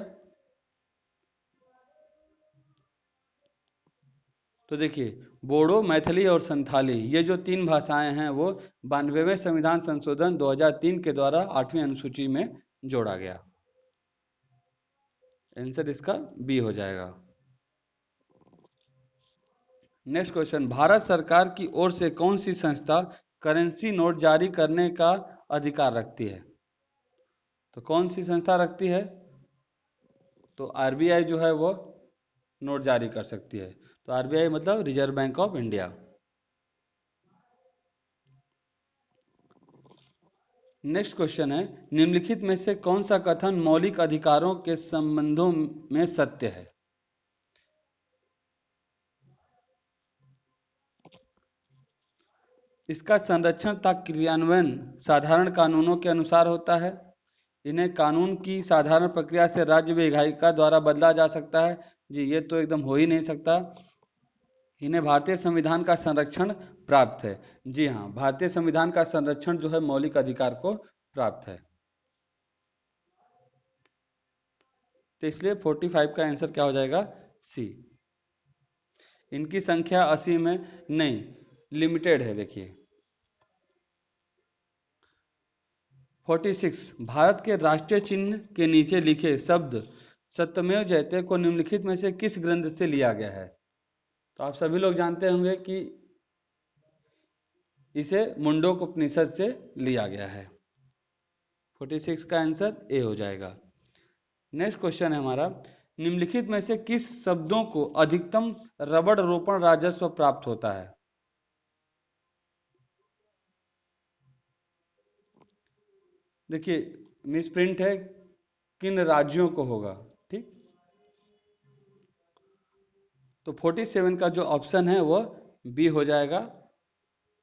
Speaker 1: तो देखिए, बोडो, मैथिली और संथाली, ये जो तीन भाषाएं हैं वो 92वें संविधान संशोधन 2003 के द्वारा 8वीं अनुसूची में जोड़ा गया। आंसर इसका बी हो जाएगा। नेक्स्ट क्वेश्चन, भारत सरकार की ओर से कौन सी संस्था करेंसी नोट जारी करने का अधिकार रखती है? तो कौन सी संस्था रखती है? तो आरबीआई जो है वो नोट जारी कर सकती है। तो आरबीआई मतलब reserve bank of India. Next question है, निम्नलिखित में से कौन सा कथन मौलिक अधिकारों के संबंधों में सत्य है? इसका संरक्षण तथा क्रियान्वयन साधारण कानूनों के अनुसार होता है। इन्हें कानून की साधारण प्रक्रिया से राज्य विधायिका द्वारा बदला जा सकता है। जी, ये तो एकदम हो ही नहीं सकता। इन्हें भारतीय संविधान का संरक्षण प्राप्त है। जी हाँ, भारतीय संविधान का संरक्षण जो है मौलिक अधिकार को प्राप्त है। तो इसलिए 45 का आंसर क्या हो जाएगा? सी। इनकी संख्या 80 में नहीं, लिमिटेड है। देखिए 46, भारत के राष्ट्रीय चिन्ह के नीचे लिखे शब्द सत्यमेव जयते को निम्नलिखित में से किस ग्रंथ से लिया गया है? तो आप सभी लोग जानते होंगे कि इसे मुंडोक उपनिषद से लिया गया है। 46 का आंसर ए हो जाएगा। नेक्स्ट क्वेश्चन है हमारा, निम्नलिखित में से किस शब्दों को अधिकतम रबड़ रोपण राजस्व प्राप्त होता है? देखिए, मिस प्रिंट है, किन राज्यों को होगा। ठीक, तो 47 का जो ऑप्शन है वह बी हो जाएगा।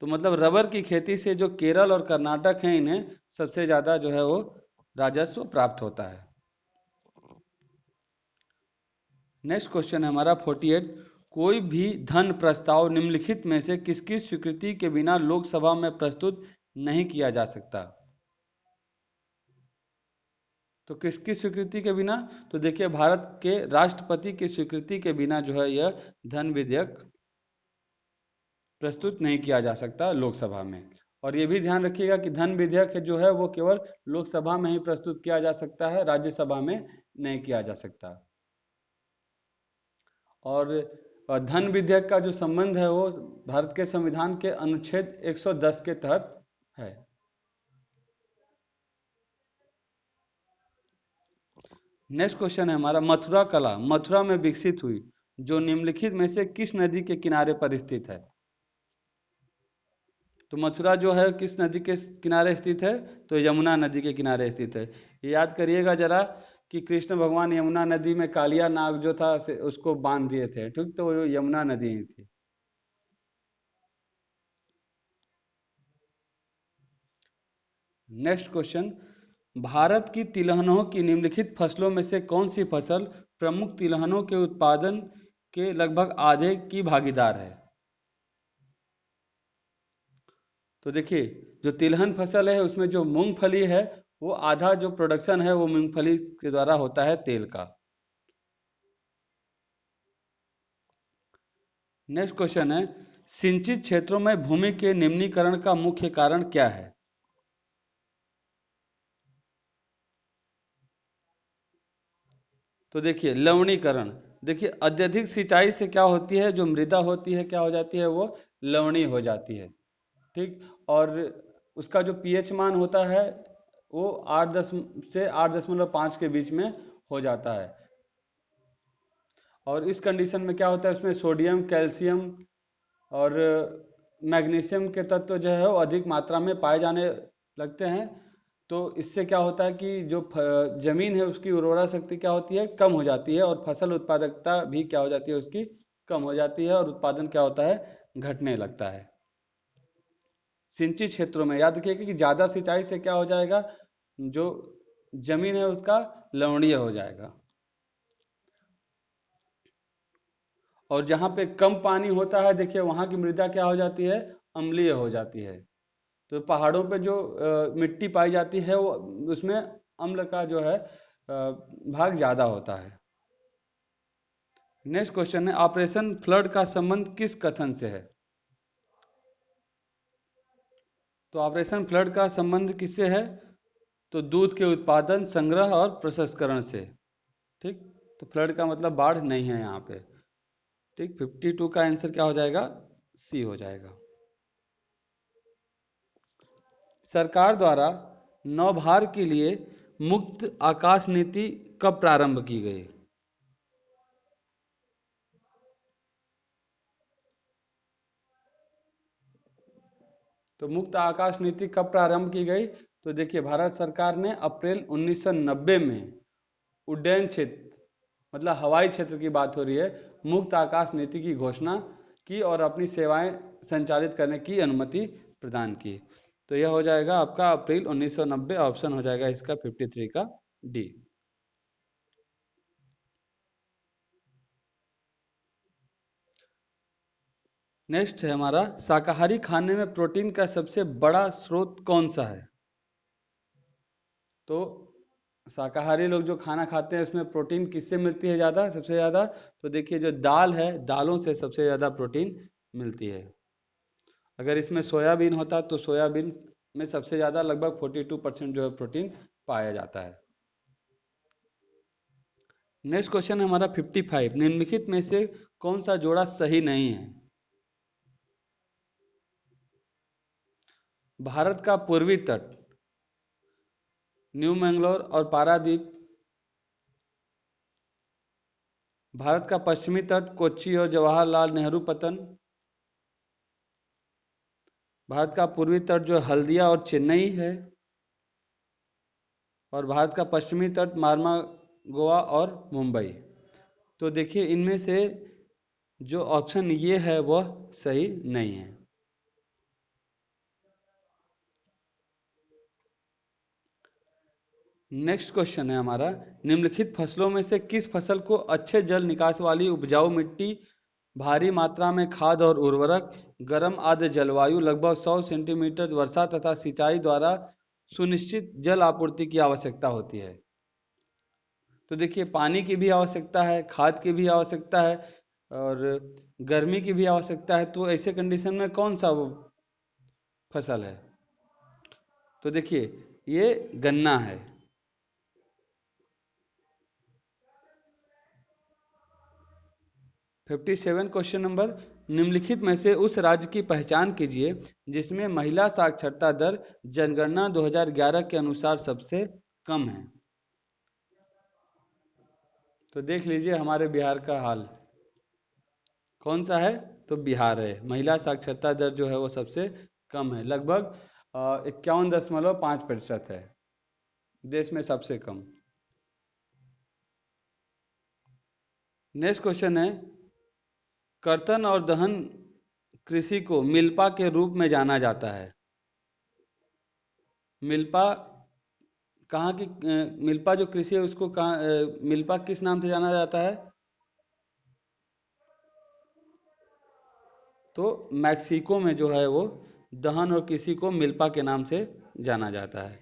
Speaker 1: तो मतलब रबर की खेती से जो केरल और कर्नाटक हैं, इन्हें सबसे ज्यादा जो है वो राजस्व प्राप्त होता है। नेक्स्ट क्वेश्चन है हमारा 48। कोई भी धन प्रस्ताव निम्नलिखित में से किसकी स्वीकृति के बिना लोकसभा में प्रस्तुत नहीं किया जा सकता। तो किसकी स्वीकृति के बिना, तो देखिए भारत के राष्ट्रपति की स्वीकृति के बिना जो है यह धन विधेयक प्रस्तुत नहीं किया जा सकता लोकसभा में। और ये भी ध्यान रखिएगा कि धन विधेयक जो है वो केवल लोकसभा में ही प्रस्तुत किया जा सकता है, राज्यसभा में नहीं किया जा सकता। और धन विधेयक का जो संबंध है वो भारत के संविधान के अनुच्छेद 110 के तहत है। नेक्स्ट क्वेश्चन है हमारा मथुरा कला मथुरा में विकसित हुई जो निम्नलिखित में से किस नदी के किनारे पर स्थित है। तो मथुरा जो है किस नदी के किनारे स्थित है, तो यमुना नदी के किनारे स्थित है। ये याद करिएगा जरा कि कृष्ण भगवान यमुना नदी में कालिया नाग जो था उसको बांध दिए थे, ठीक, तो वो यमुना नदी ही थी। नेक्स्ट क्वेश्चन, भारत की तिलहनों की निम्नलिखित फसलों में से कौन सी फसल प्रमुख तिलहनों के उत्पादन के लगभग आधे की भागीदार है। तो देखिए जो तिलहन फसल है उसमें जो मूंगफली है वो आधा जो प्रोडक्शन है वो मूंगफली के द्वारा होता है तेल का। नेक्स्ट क्वेश्चन है सिंचित क्षेत्रों में भूमि के निम्नीकरण का मुख्य कारण क्या है। तो देखिए लवणीकरण, देखिए अत्यधिक सिंचाई से क्या होती है, जो मृदा होती है क्या हो जाती है, वो लवणी हो जाती है। ठीक, और उसका जो पीएच मान होता है वो 8 से 8.5 के बीच में हो जाता है। और इस कंडीशन में क्या होता है, उसमें सोडियम कैल्शियम और मैग्नीशियम के तत्व जो है वो अधिक मात्रा में पाए जाने लगते हैं। तो इससे क्या होता है कि जो जमीन है उसकी उर्वरा शक्ति क्या होती है, कम हो जाती है, और फसल उत्पादकता भी क्या हो जाती है उसकी कम हो जाती है, और उत्पादन क्या होता है घटने लगता है। सिंचित क्षेत्रों में याद रखिए कि ज़्यादा सिंचाई से क्या हो जाएगा, जो जमीन है उसका लवणीय हो जाएगा। और जहाँ पे कम पानी होता है देखिए वहाँ की मृदा क्या हो जाती है, अम्लीय हो जाती है। तो पहाड़ों पे जो मिट्टी पाई जाती है वो उसमें अम्ल का जो है भाग ज़्यादा होता है। नेक्स्ट क्वेश्चन है ऑपरेशन फ्लड का संबंध किस कथन से है। तो ऑपरेशन फ्लड का संबंध किससे है, तो दूध के उत्पादन संग्रह और प्रसंस्करण से। ठीक, तो फ्लड का मतलब बाढ़ नहीं है यहाँ पे। ठीक, 52 का आंसर क्या हो जाएगा, सी हो जाएगा। सरकार द्वारा नौभार के लिए मुक्त आकाश नीति कब प्रारंभ की गई। तो मुक्त आकाश नीति कब प्रारंभ की गई, तो देखिए भारत सरकार ने अप्रैल 1990 में उड्डयन क्षेत्र मतलब हवाई क्षेत्र की बात हो रही है, मुक्त आकाश नीति की घोषणा की और अपनी सेवाएं संचालित करने की अनुमति प्रदान की। तो यह हो जाएगा आपका अप्रैल 1990, ऑप्शन हो जाएगा इसका 53 का डी। नेक्स्ट है हमारा शाकाहारी खाने में प्रोटीन का सबसे बड़ा स्रोत कौन सा है। तो शाकाहारी लोग जो खाना खाते हैं उसमें प्रोटीन किससे मिलती है ज़्यादा, सबसे ज़्यादा, तो देखिए जो दाल है दालों से सबसे ज़्यादा प्रोटीन मिलती है। अगर इसमें सोयाबीन होता तो सोयाबीन में सबसे ज़्यादा लगभग 42% जो है प्रोटीन पाया जाता है। नेक्स्ट क्वेश्चन है हमारा 55, निम्नलिखित में से कौन सा जोड़ा सही नहीं है। भारत का पूर्वी तट न्यू मैंगलोर और पारादीप, भारत का पश्चिमी तट कोच्चि और जवाहरलाल नेहरू पतन, भारत का पूर्वी तट जो हल्दिया और चेन्नई है, और भारत का पश्चिमी तट मारमा, गोवा और मुंबई। तो देखिए इनमें से जो ऑप्शन ये है वह सही नहीं है। नेक्स्ट क्वेश्चन है हमारा, निम्नलिखित फसलों में से किस फसल को अच्छे जल निकास वाली उपजाऊ मिट्टी, भारी मात्रा में खाद और उर्वरक, गर्म आर्द्र जलवायु, लगभग 100 सेंटीमीटर वर्षा तथा सिंचाई द्वारा सुनिश्चित जल आपूर्ति की आवश्यकता होती है? तो देखिए पानी की भी आवश्यकता है, खाद की भी आवश्यकता है और गर्मी की भी आवश्यकता है। तो ऐसे कंडीशन में कौन सा वो फसल है? तो देखिए ये गन्ना है। 57 क्वेश्चन नंबर, निम्नलिखित में से उस राज्य की पहचान कीजिए जिसमें महिला साक्षरता दर जनगणना 2011 के अनुसार सबसे कम है। तो देख लीजिए हमारे बिहार का हाल कौन सा है? तो बिहार है। महिला साक्षरता दर जो है वो सबसे कम है, लगभग 51.5% है, देश में सबसे कम। नेक्स्ट क्वेश्चन है, कर्तन और दहन कृषि को मिल्पा के रूप में जाना जाता है। मिल्पा कहाँ की मिल्पा जो कृषि है उसको कहाँ मिल्पा किस नाम से जाना जाता है? तो मैक्सिको में जो है वो दहन और कृषि को मिल्पा के नाम से जाना जाता है।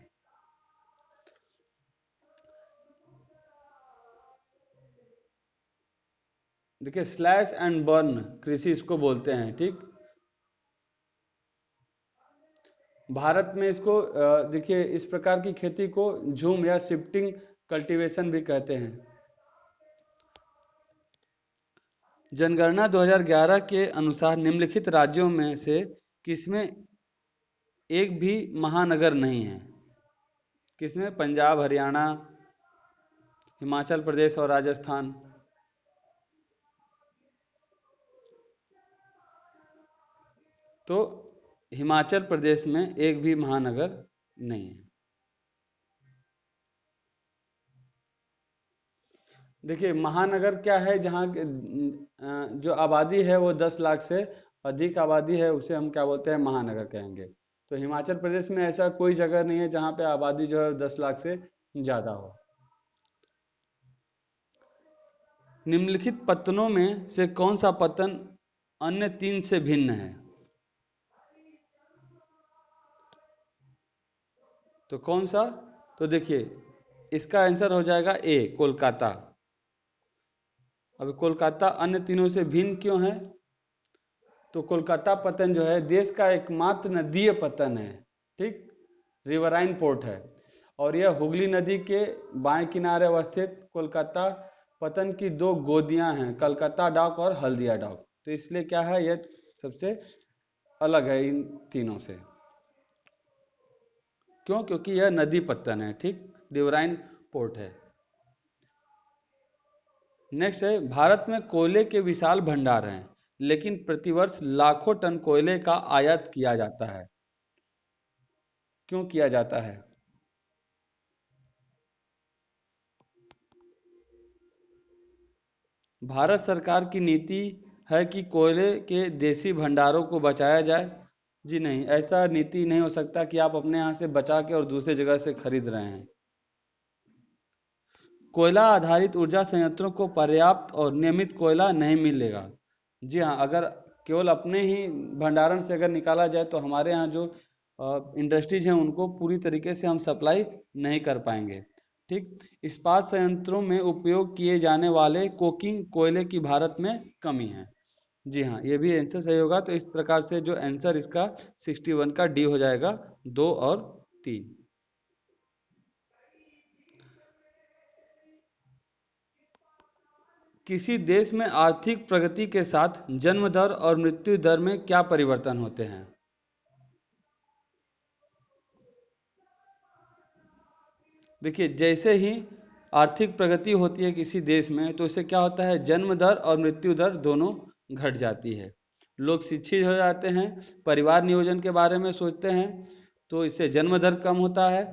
Speaker 1: देखिए स्लैश एंड बर्न कृषि इसको बोलते हैं, ठीक। भारत में इसको देखिए इस प्रकार की खेती को झूम या शिफ्टिंग कल्टीवेशन भी कहते हैं। जनगणना 2011 के अनुसार निम्नलिखित राज्यों में से किसमें एक भी महानगर नहीं है? किसमें? पंजाब, हरियाणा, हिमाचल प्रदेश और राजस्थान। तो हिमाचल प्रदेश में एक भी महानगर नहीं है। देखिए महानगर क्या है? जहाँ जो आबादी है वो 10 लाख से अधिक आबादी है उसे हम क्या बोलते हैं? महानगर कहेंगे। तो हिमाचल प्रदेश में ऐसा कोई जगह नहीं है जहाँ पे आबादी जो है 10 लाख से ज़्यादा हो। निम्नलिखित पत्तनों में से कौन सा पत्तन अन्य 3 से भिन्न है? तो कौन सा? तो देखिए इसका आंसर हो जाएगा ए, कोलकाता। अब कोलकाता अन्य तीनों से भिन्न क्यों है? तो कोलकाता पत्तन जो है देश का एकमात्र नदीय पत्तन है, ठीक, रिवराइन पोर्ट है और यह हुगली नदी के बाएं किनारे अवस्थित कोलकाता पत्तन की 2 गोदियां हैं, कलकत्ता डॉक और हल्दिया डॉक। तो इसलिए क्या है, यह सबसे अलग है इन तीनों से। क्यों? क्योंकि यह नदी पत्तन है, ठीक, रिवराइन पोर्ट है। नेक्स्ट है, भारत में कोयले के विशाल भंडार हैं लेकिन प्रतिवर्ष लाखों टन कोयले का आयात किया जाता है। क्यों किया जाता है? भारत सरकार की नीति है कि कोयले के देशी भंडारों को बचाया जाए। जी नहीं, ऐसा नीति नहीं हो सकता कि आप अपने यहाँ से बचा के और दूसरी जगह से खरीद रहे हैं। कोयला आधारित ऊर्जा संयंत्रों को पर्याप्त और नियमित कोयला नहीं मिलेगा। जी हाँ, अगर केवल अपने ही भंडारण से अगर निकाला जाए तो हमारे यहाँ जो इंडस्ट्रीज हैं उनको पूरी तरीके से हम सप्लाई नहीं कर पाएंगे, ठीक। इस्पात संयंत्रों में उपयोग किए जाने वाले कोकिंग कोयले की भारत में कमी है। जी हाँ, ये भी आंसर सही होगा। तो इस प्रकार से जो आंसर इसका 61 का डी हो जाएगा, 2 और 3। किसी देश में आर्थिक प्रगति के साथ जन्म दर और मृत्यु दर में क्या परिवर्तन होते हैं? देखिए जैसे ही आर्थिक प्रगति होती है किसी देश में तो इससे क्या होता है, जन्म दर और मृत्यु दर दोनों घट जाती है। लोग शिक्षित हो जाते हैं, परिवार नियोजन के बारे में सोचते हैं, तो इससे जन्म दर कम होता है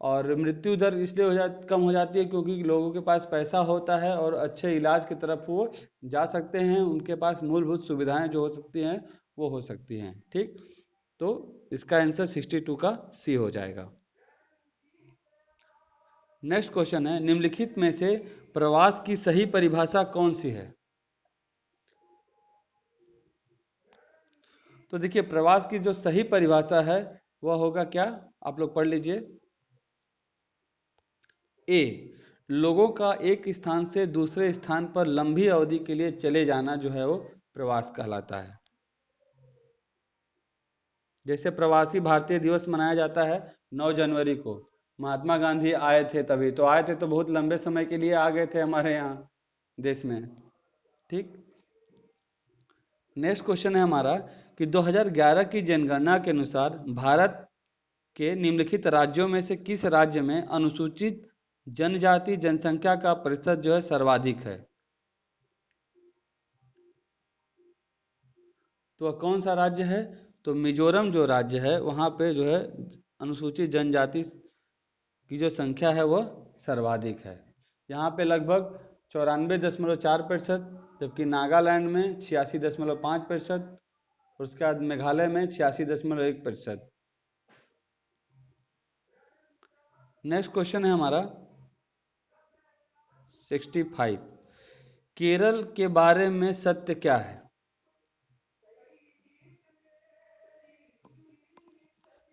Speaker 1: और मृत्यु दर इसलिए कम हो जाती है क्योंकि लोगों के पास पैसा होता है और अच्छे इलाज की तरफ वो जा सकते हैं, उनके पास मूलभूत सुविधाएं जो हो सकती हैं वो हो सकती हैं। ठीक, तो इसका आंसर 62 का सी हो जाएगा। नेक्स्ट क्वेश्चन है, निम्नलिखित में से प्रवास की सही परिभाषा कौन सी है? तो देखिए, प्रवास की जो सही परिभाषा है वह होगा क्या, आप लोग पढ़ लीजिए। ए, लोगों का एक स्थान से दूसरे स्थान पर लंबी अवधि के लिए चले जाना जो है वो प्रवास कहलाता है। जैसे प्रवासी भारतीय दिवस मनाया जाता है 9 जनवरी को, महात्मा गांधी आए थे, तभी तो आए थे, तो बहुत लंबे समय के लिए आ गए थे हमारे यहाँ देश में। ठीक, नेक्स्ट क्वेश्चन है हमारा कि 2011 की जनगणना के अनुसार भारत के निम्नलिखित राज्यों में से किस राज्य में अनुसूचित जनजाति जनसंख्या का प्रतिशत जो है सर्वाधिक है? तो कौन सा राज्य है? तो मिजोरम जो राज्य है वहाँ पे जो है अनुसूचित जनजाति की जो संख्या है वह सर्वाधिक है। यहाँ पे लगभग 94.4%, जबकि नागालैंड में 86.5%, और उसके बाद मेघालय में 86.1%। नेक्स्ट क्वेश्चन है हमारा 65, केरल के बारे में सत्य क्या है?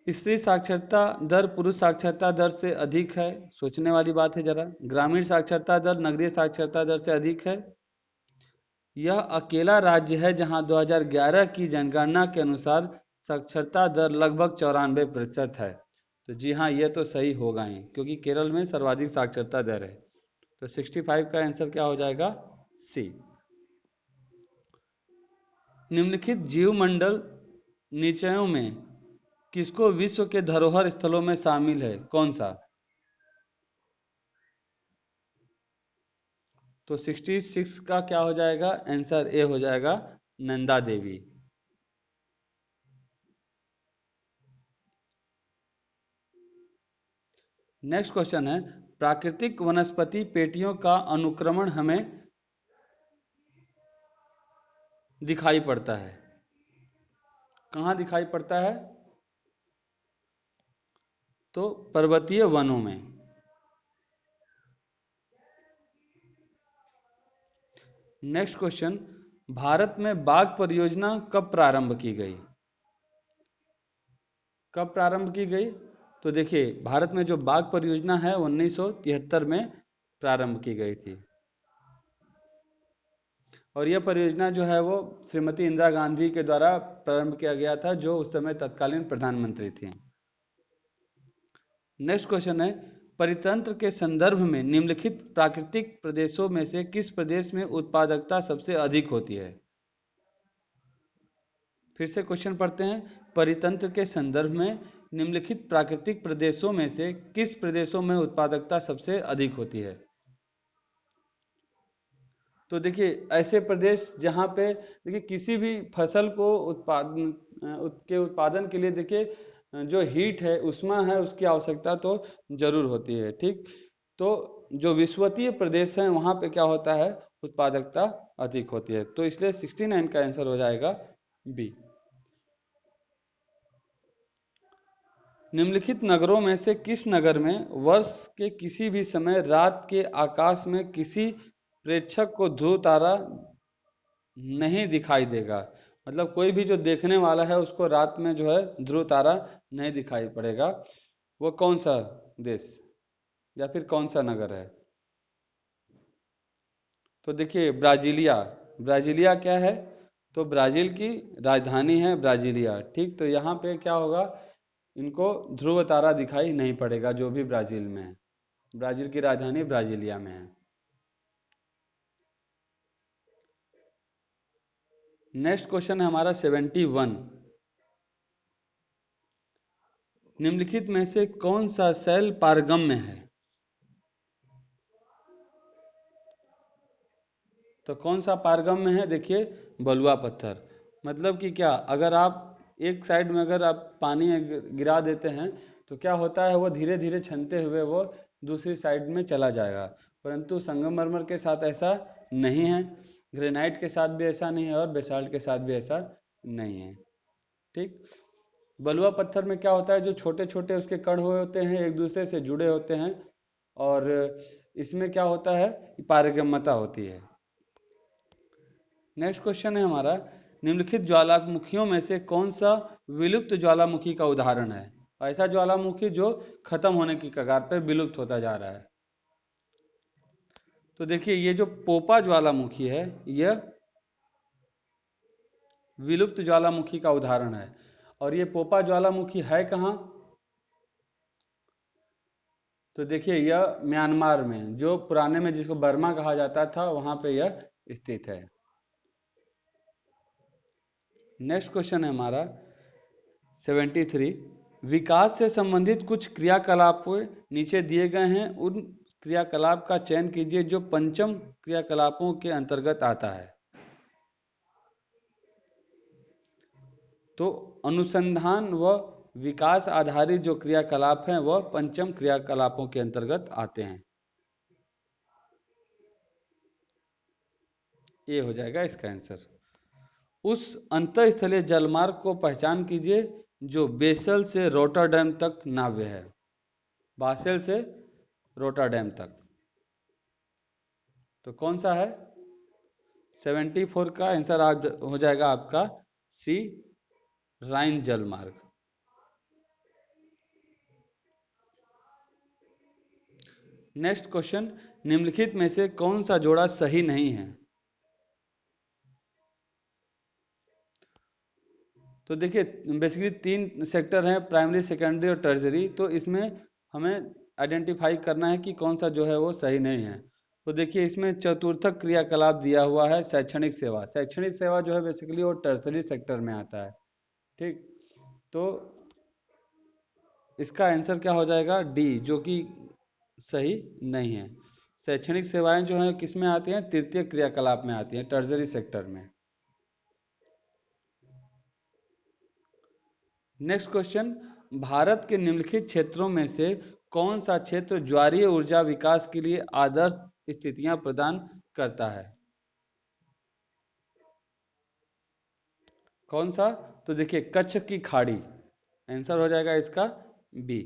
Speaker 1: स्त्री साक्षरता दर पुरुष साक्षरता दर से अधिक है, सोचने वाली बात है जरा। ग्रामीण साक्षरता दर नगरीय साक्षरता दर से अधिक है। यह अकेला राज्य है जहां 2011 की जनगणना के अनुसार साक्षरता दर लगभग 94% है। तो जी हाँ, यह तो सही होगा ही, क्योंकि केरल में सर्वाधिक साक्षरता दर है। तो 65 का आंसर क्या हो जाएगा? सी। निम्नलिखित जीवमंडल निचयों में किसको विश्व के धरोहर स्थलों में शामिल है? कौन सा? तो 66 का क्या हो जाएगा? आंसर ए हो जाएगा, नंदा देवी। नेक्स्ट क्वेश्चन है, प्राकृतिक वनस्पति पेटियों का अनुक्रमण हमें दिखाई पड़ता है, कहाँ दिखाई पड़ता है? तो पर्वतीय वनों में। नेक्स्ट क्वेश्चन, भारत में बाघ परियोजना कब प्रारंभ की गई? कब प्रारंभ की गई? तो देखिए, भारत में जो बाघ परियोजना है 1973 में प्रारंभ की गई थी, और यह परियोजना जो है वो श्रीमती इंदिरा गांधी के द्वारा प्रारंभ किया गया था, जो उस समय तत्कालीन प्रधानमंत्री थी। नेक्स्ट क्वेश्चन है, परितंत्र के संदर्भ में निम्नलिखित प्राकृतिक प्रदेशों में से किस प्रदेश में उत्पादकता सबसे अधिक होती है? फिर से क्वेश्चन पढ़ते हैं, परितंत्र के संदर्भ में निम्नलिखित प्राकृतिक प्रदेशों में से किस प्रदेशों में उत्पादकता सबसे अधिक होती है? तो देखिए, ऐसे प्रदेश जहाँ पे देखिए किसी भी फसल को उत्पादन के लिए देखिए जो हीट है, उष्मा है, उसकी आवश्यकता तो जरूर होती है। ठीक, तो जो विषुवतीय प्रदेश है वहाँ पे क्या होता है? उत्पादकता अधिक होती है। तो इसलिए 69 का आंसर हो जाएगा बी। निम्नलिखित नगरों में से किस नगर में वर्ष के किसी भी समय रात के आकाश में किसी प्रेक्षक को ध्रुव तारा नहीं दिखाई देगा? मतलब कोई भी जो देखने वाला है उसको रात में जो है ध्रुव तारा नहीं दिखाई पड़ेगा। वो कौन सा देश या फिर कौन सा नगर है? तो देखिए, ब्राजीलिया। ब्राजीलिया क्या है? तो ब्राजील की राजधानी है ब्राजीलिया। ठीक, तो यहाँ पे क्या होगा, इनको ध्रुव तारा दिखाई नहीं पड़ेगा जो भी ब्राजील में है। ब्राजील की राजधानी ब्राजीलिया में है। नेक्स्ट क्वेश्चन है हमारा 71, निम्नलिखित में से कौन सा शैल पारगम्य है? तो कौन सा पारगम्य है? देखिए, बलुआ पत्थर। मतलब कि क्या, अगर आप एक साइड में अगर आप पानी गिरा देते हैं तो क्या होता है, वो धीरे धीरे छनते हुए वो दूसरी साइड में चला जाएगा। परंतु संगमरमर के साथ ऐसा नहीं है, ग्रेनाइट के साथ भी ऐसा नहीं है, और बेसाल्ट के साथ भी ऐसा नहीं है। ठीक। बलुआ पत्थर में क्या होता है, जो छोटे छोटे उसके कण हुए होते हैं एक दूसरे से जुड़े होते हैं, और इसमें क्या होता है, पारगम्यता होती है। नेक्स्ट क्वेश्चन है हमारा, निम्नलिखित ज्वालामुखियों में से कौन सा विलुप्त ज्वालामुखी का उदाहरण है? ऐसा ज्वालामुखी जो खत्म होने की कगार पर विलुप्त होता जा रहा है। तो देखिए, ये जो पोपा ज्वालामुखी है, यह विलुप्त ज्वालामुखी का उदाहरण है। और ये पोपा ज्वालामुखी है कहाँ? तो देखिए, यह म्यांमार में, जो पुराने में जिसको बर्मा कहा जाता था, वहां पे यह स्थित है। नेक्स्ट क्वेश्चन है हमारा 73, विकास से संबंधित कुछ क्रियाकलाप नीचे दिए गए हैं, उन क्रियाकलाप का चयन कीजिए जो पंचम क्रियाकलापों के अंतर्गत आता है। तो अनुसंधान व विकास आधारित जो क्रियाकलाप हैं वह पंचम क्रियाकलापों के अंतर्गत आते हैं। ये हो जाएगा इसका आंसर। उस अंतःस्थलीय जलमार्ग को पहचान कीजिए जो बेसल से रोटरडैम तक नाव्य है। बासेल से रोटरडैम तक। तो कौन सा है? 74 का आंसर हो जाएगा आपका सी, राइन जलमार्ग। नेक्स्ट क्वेश्चन, निम्नलिखित में से कौन सा जोड़ा सही नहीं है? तो देखिए, बेसिकली 3 सेक्टर हैं, प्राइमरी, सेकेंडरी और टर्जरी। तो इसमें हमें आइडेंटिफाई करना है कि कौन सा जो है वो सही नहीं है। तो देखिए, इसमें चतुर्थक क्रियाकलाप दिया हुआ है, शैक्षणिक सेवा। शैक्षणिक सेवा जो है बेसिकली वो टर्जरी सेक्टर में आता है। ठीक। तो इसका आंसर क्या हो जाएगा? डी, जो कि सही नहीं है। शैक्षणिक सेवाएं जो हैं किस में आती हैं? तृतीय क्रियाकलाप में आती हैं, टर्जरी सेक्टर में। नेक्स्ट क्वेश्चन, भारत के निम्नलिखित क्षेत्रों में से कौन सा क्षेत्र ज्वारीय ऊर्जा विकास के लिए आदर्श स्थितियां प्रदान करता है? कौन सा? तो देखिए, कच्छ की खाड़ी। आंसर हो जाएगा इसका बी।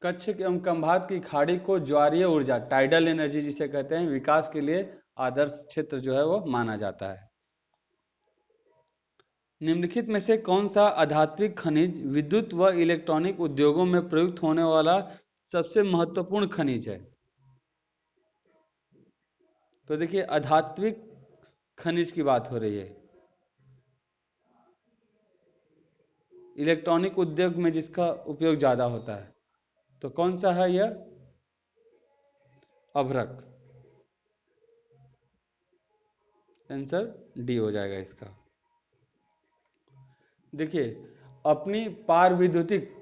Speaker 1: कच्छ एवं खंभात की खाड़ी को ज्वारीय ऊर्जा, टाइडल एनर्जी जिसे कहते हैं, विकास के लिए आदर्श क्षेत्र जो है वो माना जाता है। निम्नलिखित में से कौन सा आधात्विक खनिज विद्युत व इलेक्ट्रॉनिक उद्योगों में प्रयुक्त होने वाला सबसे महत्वपूर्ण खनिज है? तो देखिए, आधात्विक खनिज की बात हो रही है, इलेक्ट्रॉनिक उद्योग में जिसका उपयोग ज्यादा होता है। तो कौन सा है यह? अभ्रक। आंसर डी हो जाएगा इसका। देखिए, अपनी पार विद्युतिक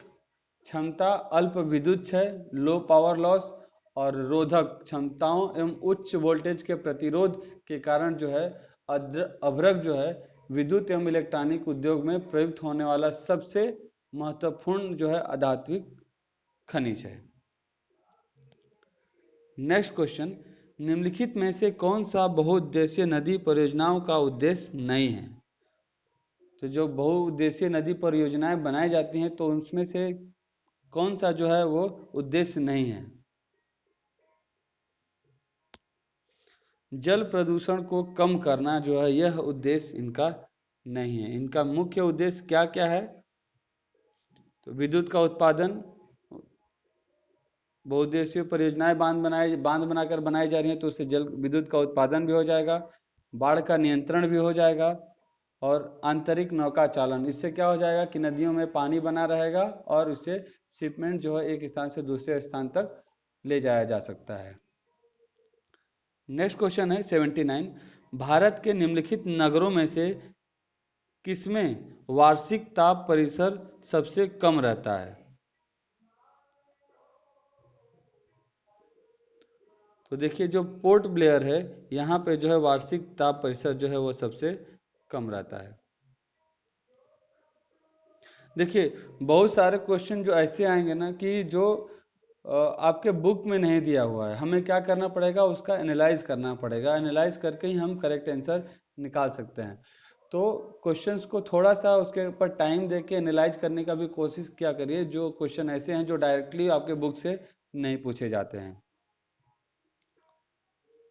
Speaker 1: क्षमता, अल्प विद्युत क्षय, लो पावर लॉस और रोधक क्षमताओं एवं उच्च वोल्टेज के प्रतिरोध के कारण जो है अभ्रक जो है विद्युत एवं इलेक्ट्रॉनिक उद्योग में प्रयुक्त होने वाला सबसे महत्वपूर्ण जो है आधात्विक खनिज है। नेक्स्ट क्वेश्चन, निम्नलिखित में से कौन सा बहुउद्देशीय नदी परियोजनाओं का उद्देश्य नहीं है? तो जो बहुउद्देशीय नदी परियोजनाएं बनाई जाती हैं तो उनमें से कौन सा जो है वो उद्देश्य नहीं है? जल प्रदूषण को कम करना जो है यह उद्देश्य इनका नहीं है। इनका मुख्य उद्देश्य क्या क्या है? तो विद्युत का उत्पादन, बहुउद्देशीय परियोजनाएं बांध बनाकर बनाई जा रही हैं तो उससे जल विद्युत का उत्पादन भी हो जाएगा, बाढ़ का नियंत्रण भी हो जाएगा, और आंतरिक नौका चालन, इससे क्या हो जाएगा कि नदियों में पानी बना रहेगा और उससे शिपमेंट जो है एक स्थान से दूसरे स्थान तक ले जाया जा सकता है। नेक्स्ट क्वेश्चन है 79, भारत के निम्नलिखित नगरों में से किसमें वार्षिक ताप परिसर सबसे कम रहता है? तो देखिए, जो पोर्ट ब्लेयर है यहाँ पे जो है वार्षिक ताप परिसर जो है वो सबसे कम रहता है। देखिए बहुत सारे क्वेश्चन जो ऐसे आएंगे ना कि जो आपके बुक में नहीं दिया हुआ है, हमें क्या करना पड़ेगा, उसका एनालाइज करना पड़ेगा, एनालाइज करके ही हम करेक्ट आंसर निकाल सकते हैं। तो क्वेश्चंस को थोड़ा सा उसके ऊपर टाइम दे के एनालाइज करने का भी कोशिश क्या करिए, जो क्वेश्चन ऐसे हैं जो डायरेक्टली आपके बुक से नहीं पूछे जाते हैं।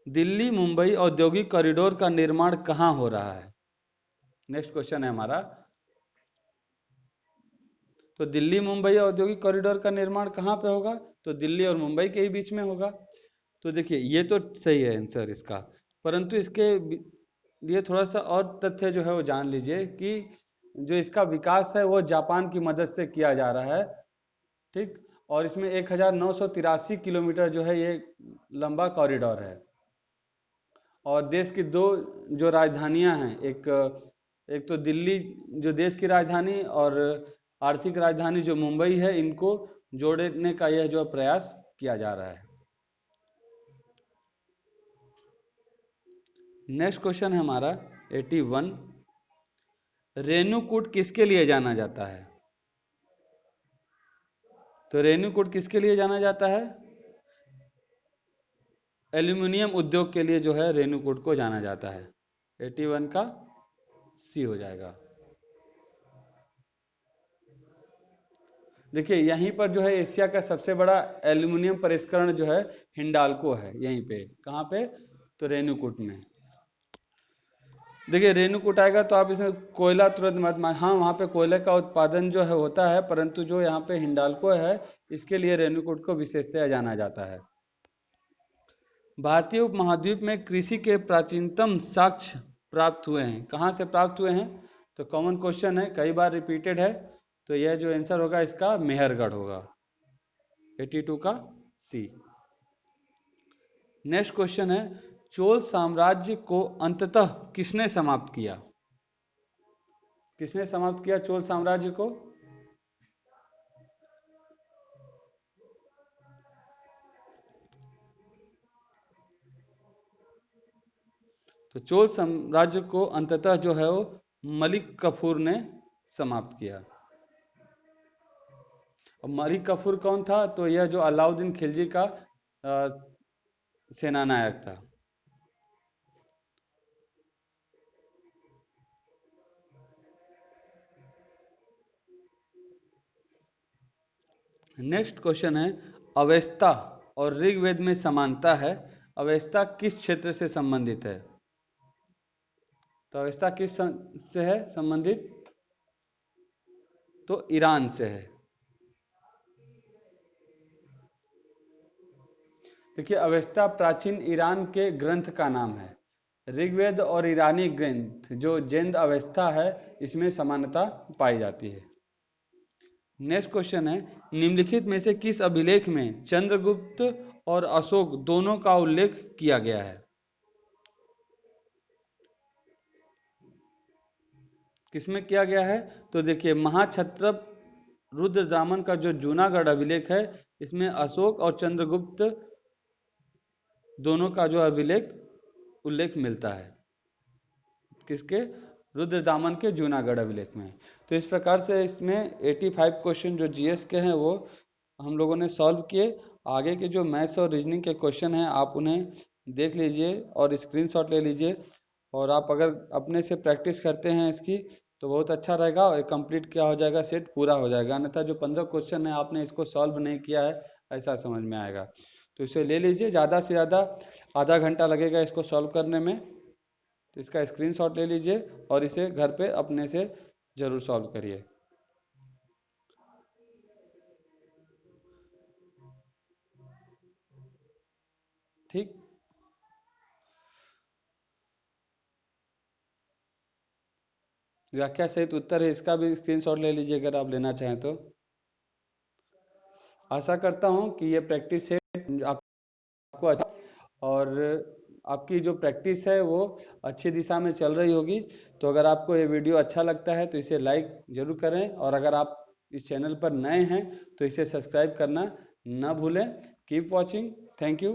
Speaker 1: दिल्ली मुंबई औद्योगिक कॉरिडोर का निर्माण कहाँ हो रहा है? नेक्स्ट क्वेश्चन है हमारा। तो दिल्ली मुंबई औद्योगिक कॉरिडोर का निर्माण कहाँ पे होगा? तो दिल्ली और मुंबई के ही बीच में होगा। तो देखिए ये तो सही है आंसर इसका, परंतु इसके लिए थोड़ा सा और तथ्य जो है वो जान लीजिए कि जो इसका विकास है वो जापान की मदद से किया जा रहा है, ठीक। और इसमें 1983 किलोमीटर जो है ये लंबा कॉरिडोर है। और देश की दो जो राजधानियां हैं, एक तो दिल्ली जो देश की राजधानी और आर्थिक राजधानी जो मुंबई है, इनको जोड़ने का यह जो प्रयास किया जा रहा है। नेक्स्ट क्वेश्चन है हमारा 81। रेणुकूट किसके लिए जाना जाता है? तो रेणुकूट किसके लिए जाना जाता है? एल्यूमिनियम उद्योग के लिए जो है रेणुकूट को जाना जाता है। 81 का सी हो जाएगा। देखिए यहीं पर जो है एशिया का सबसे बड़ा एल्यूमिनियम परिष्करण जो है हिंडाल्को है, यहीं पे। कहाँ पे? तो रेणुकूट में। देखिए रेणुकूट आएगा तो आप इसमें कोयला तुरंत मत मान, हाँ वहाँ पे कोयले का उत्पादन जो है होता है, परंतु जो यहाँ पे हिंडाल्को है इसके लिए रेणुकूट को विशेषतया जाना जाता है। भारतीय उपमहाद्वीप में कृषि के प्राचीनतम साक्ष्य प्राप्त हुए हैं, कहाँ से प्राप्त हुए हैं? तो कॉमन क्वेश्चन है, कई बार रिपीटेड है, तो यह जो आंसर होगा इसका मेहरगढ़ होगा। 82 का सी। नेक्स्ट क्वेश्चन है, चोल साम्राज्य को अंततः किसने समाप्त किया? किसने समाप्त किया चोल साम्राज्य को? तो चोल साम्राज्य को अंततः जो है वो मलिक कफूर ने समाप्त किया। और मलिक कफूर कौन था? तो यह जो अलाउद्दीन खिलजी का सेनानायक था। नेक्स्ट क्वेश्चन है, अवेस्ता और ऋग्वेद में समानता है, अवेस्ता किस क्षेत्र से संबंधित है? तो अवेस्ता किस से है संबंधित? तो ईरान से है। देखिए अवेस्ता प्राचीन ईरान के ग्रंथ का नाम है। ऋग्वेद और ईरानी ग्रंथ जो जैन अवेस्ता है इसमें समानता पाई जाती है। नेक्स्ट क्वेश्चन है, निम्नलिखित में से किस अभिलेख में चंद्रगुप्त और अशोक दोनों का उल्लेख किया गया है? किसमें किया गया है? तो देखिए महाक्षत्रप रुद्रदामन का जो जूनागढ़ अभिलेख है इसमें अशोक और चंद्रगुप्त दोनों का जो अभिलेख उल्लेख मिलता है। किसके? रुद्रदामन के जूनागढ़ अभिलेख में। तो इस प्रकार से इसमें 85 क्वेश्चन जो जीएस के हैं वो हम लोगों ने सॉल्व किए। आगे के जो मैथ्स और रीजनिंग के क्वेश्चन हैं आप उन्हें देख लीजिए और स्क्रीनशॉट ले लीजिए, और आप अगर अपने से प्रैक्टिस करते हैं इसकी तो बहुत अच्छा रहेगा और कंप्लीट क्या हो जाएगा, सेट पूरा हो जाएगा। अन्यथा जो 15 क्वेश्चन है आपने इसको सॉल्व नहीं किया है ऐसा समझ में आएगा। तो इसे ले लीजिए, ज़्यादा से ज़्यादा आधा घंटा लगेगा इसको सॉल्व करने में। तो इसका स्क्रीनशॉट ले लीजिए और इसे घर पे अपने से ज़रूर सॉल्व करिए। ठीक। व्याख्या सहित उत्तर है, इसका भी स्क्रीनशॉट ले लीजिए अगर आप लेना चाहें तो। आशा करता हूं कि ये प्रैक्टिस है आपको अच्छा, और आपकी जो प्रैक्टिस है वो अच्छी दिशा में चल रही होगी। तो अगर आपको ये वीडियो अच्छा लगता है तो इसे लाइक जरूर करें, और अगर आप इस चैनल पर नए हैं तो इसे सब्सक्राइब करना ना भूलें। Keep watching. Thank you.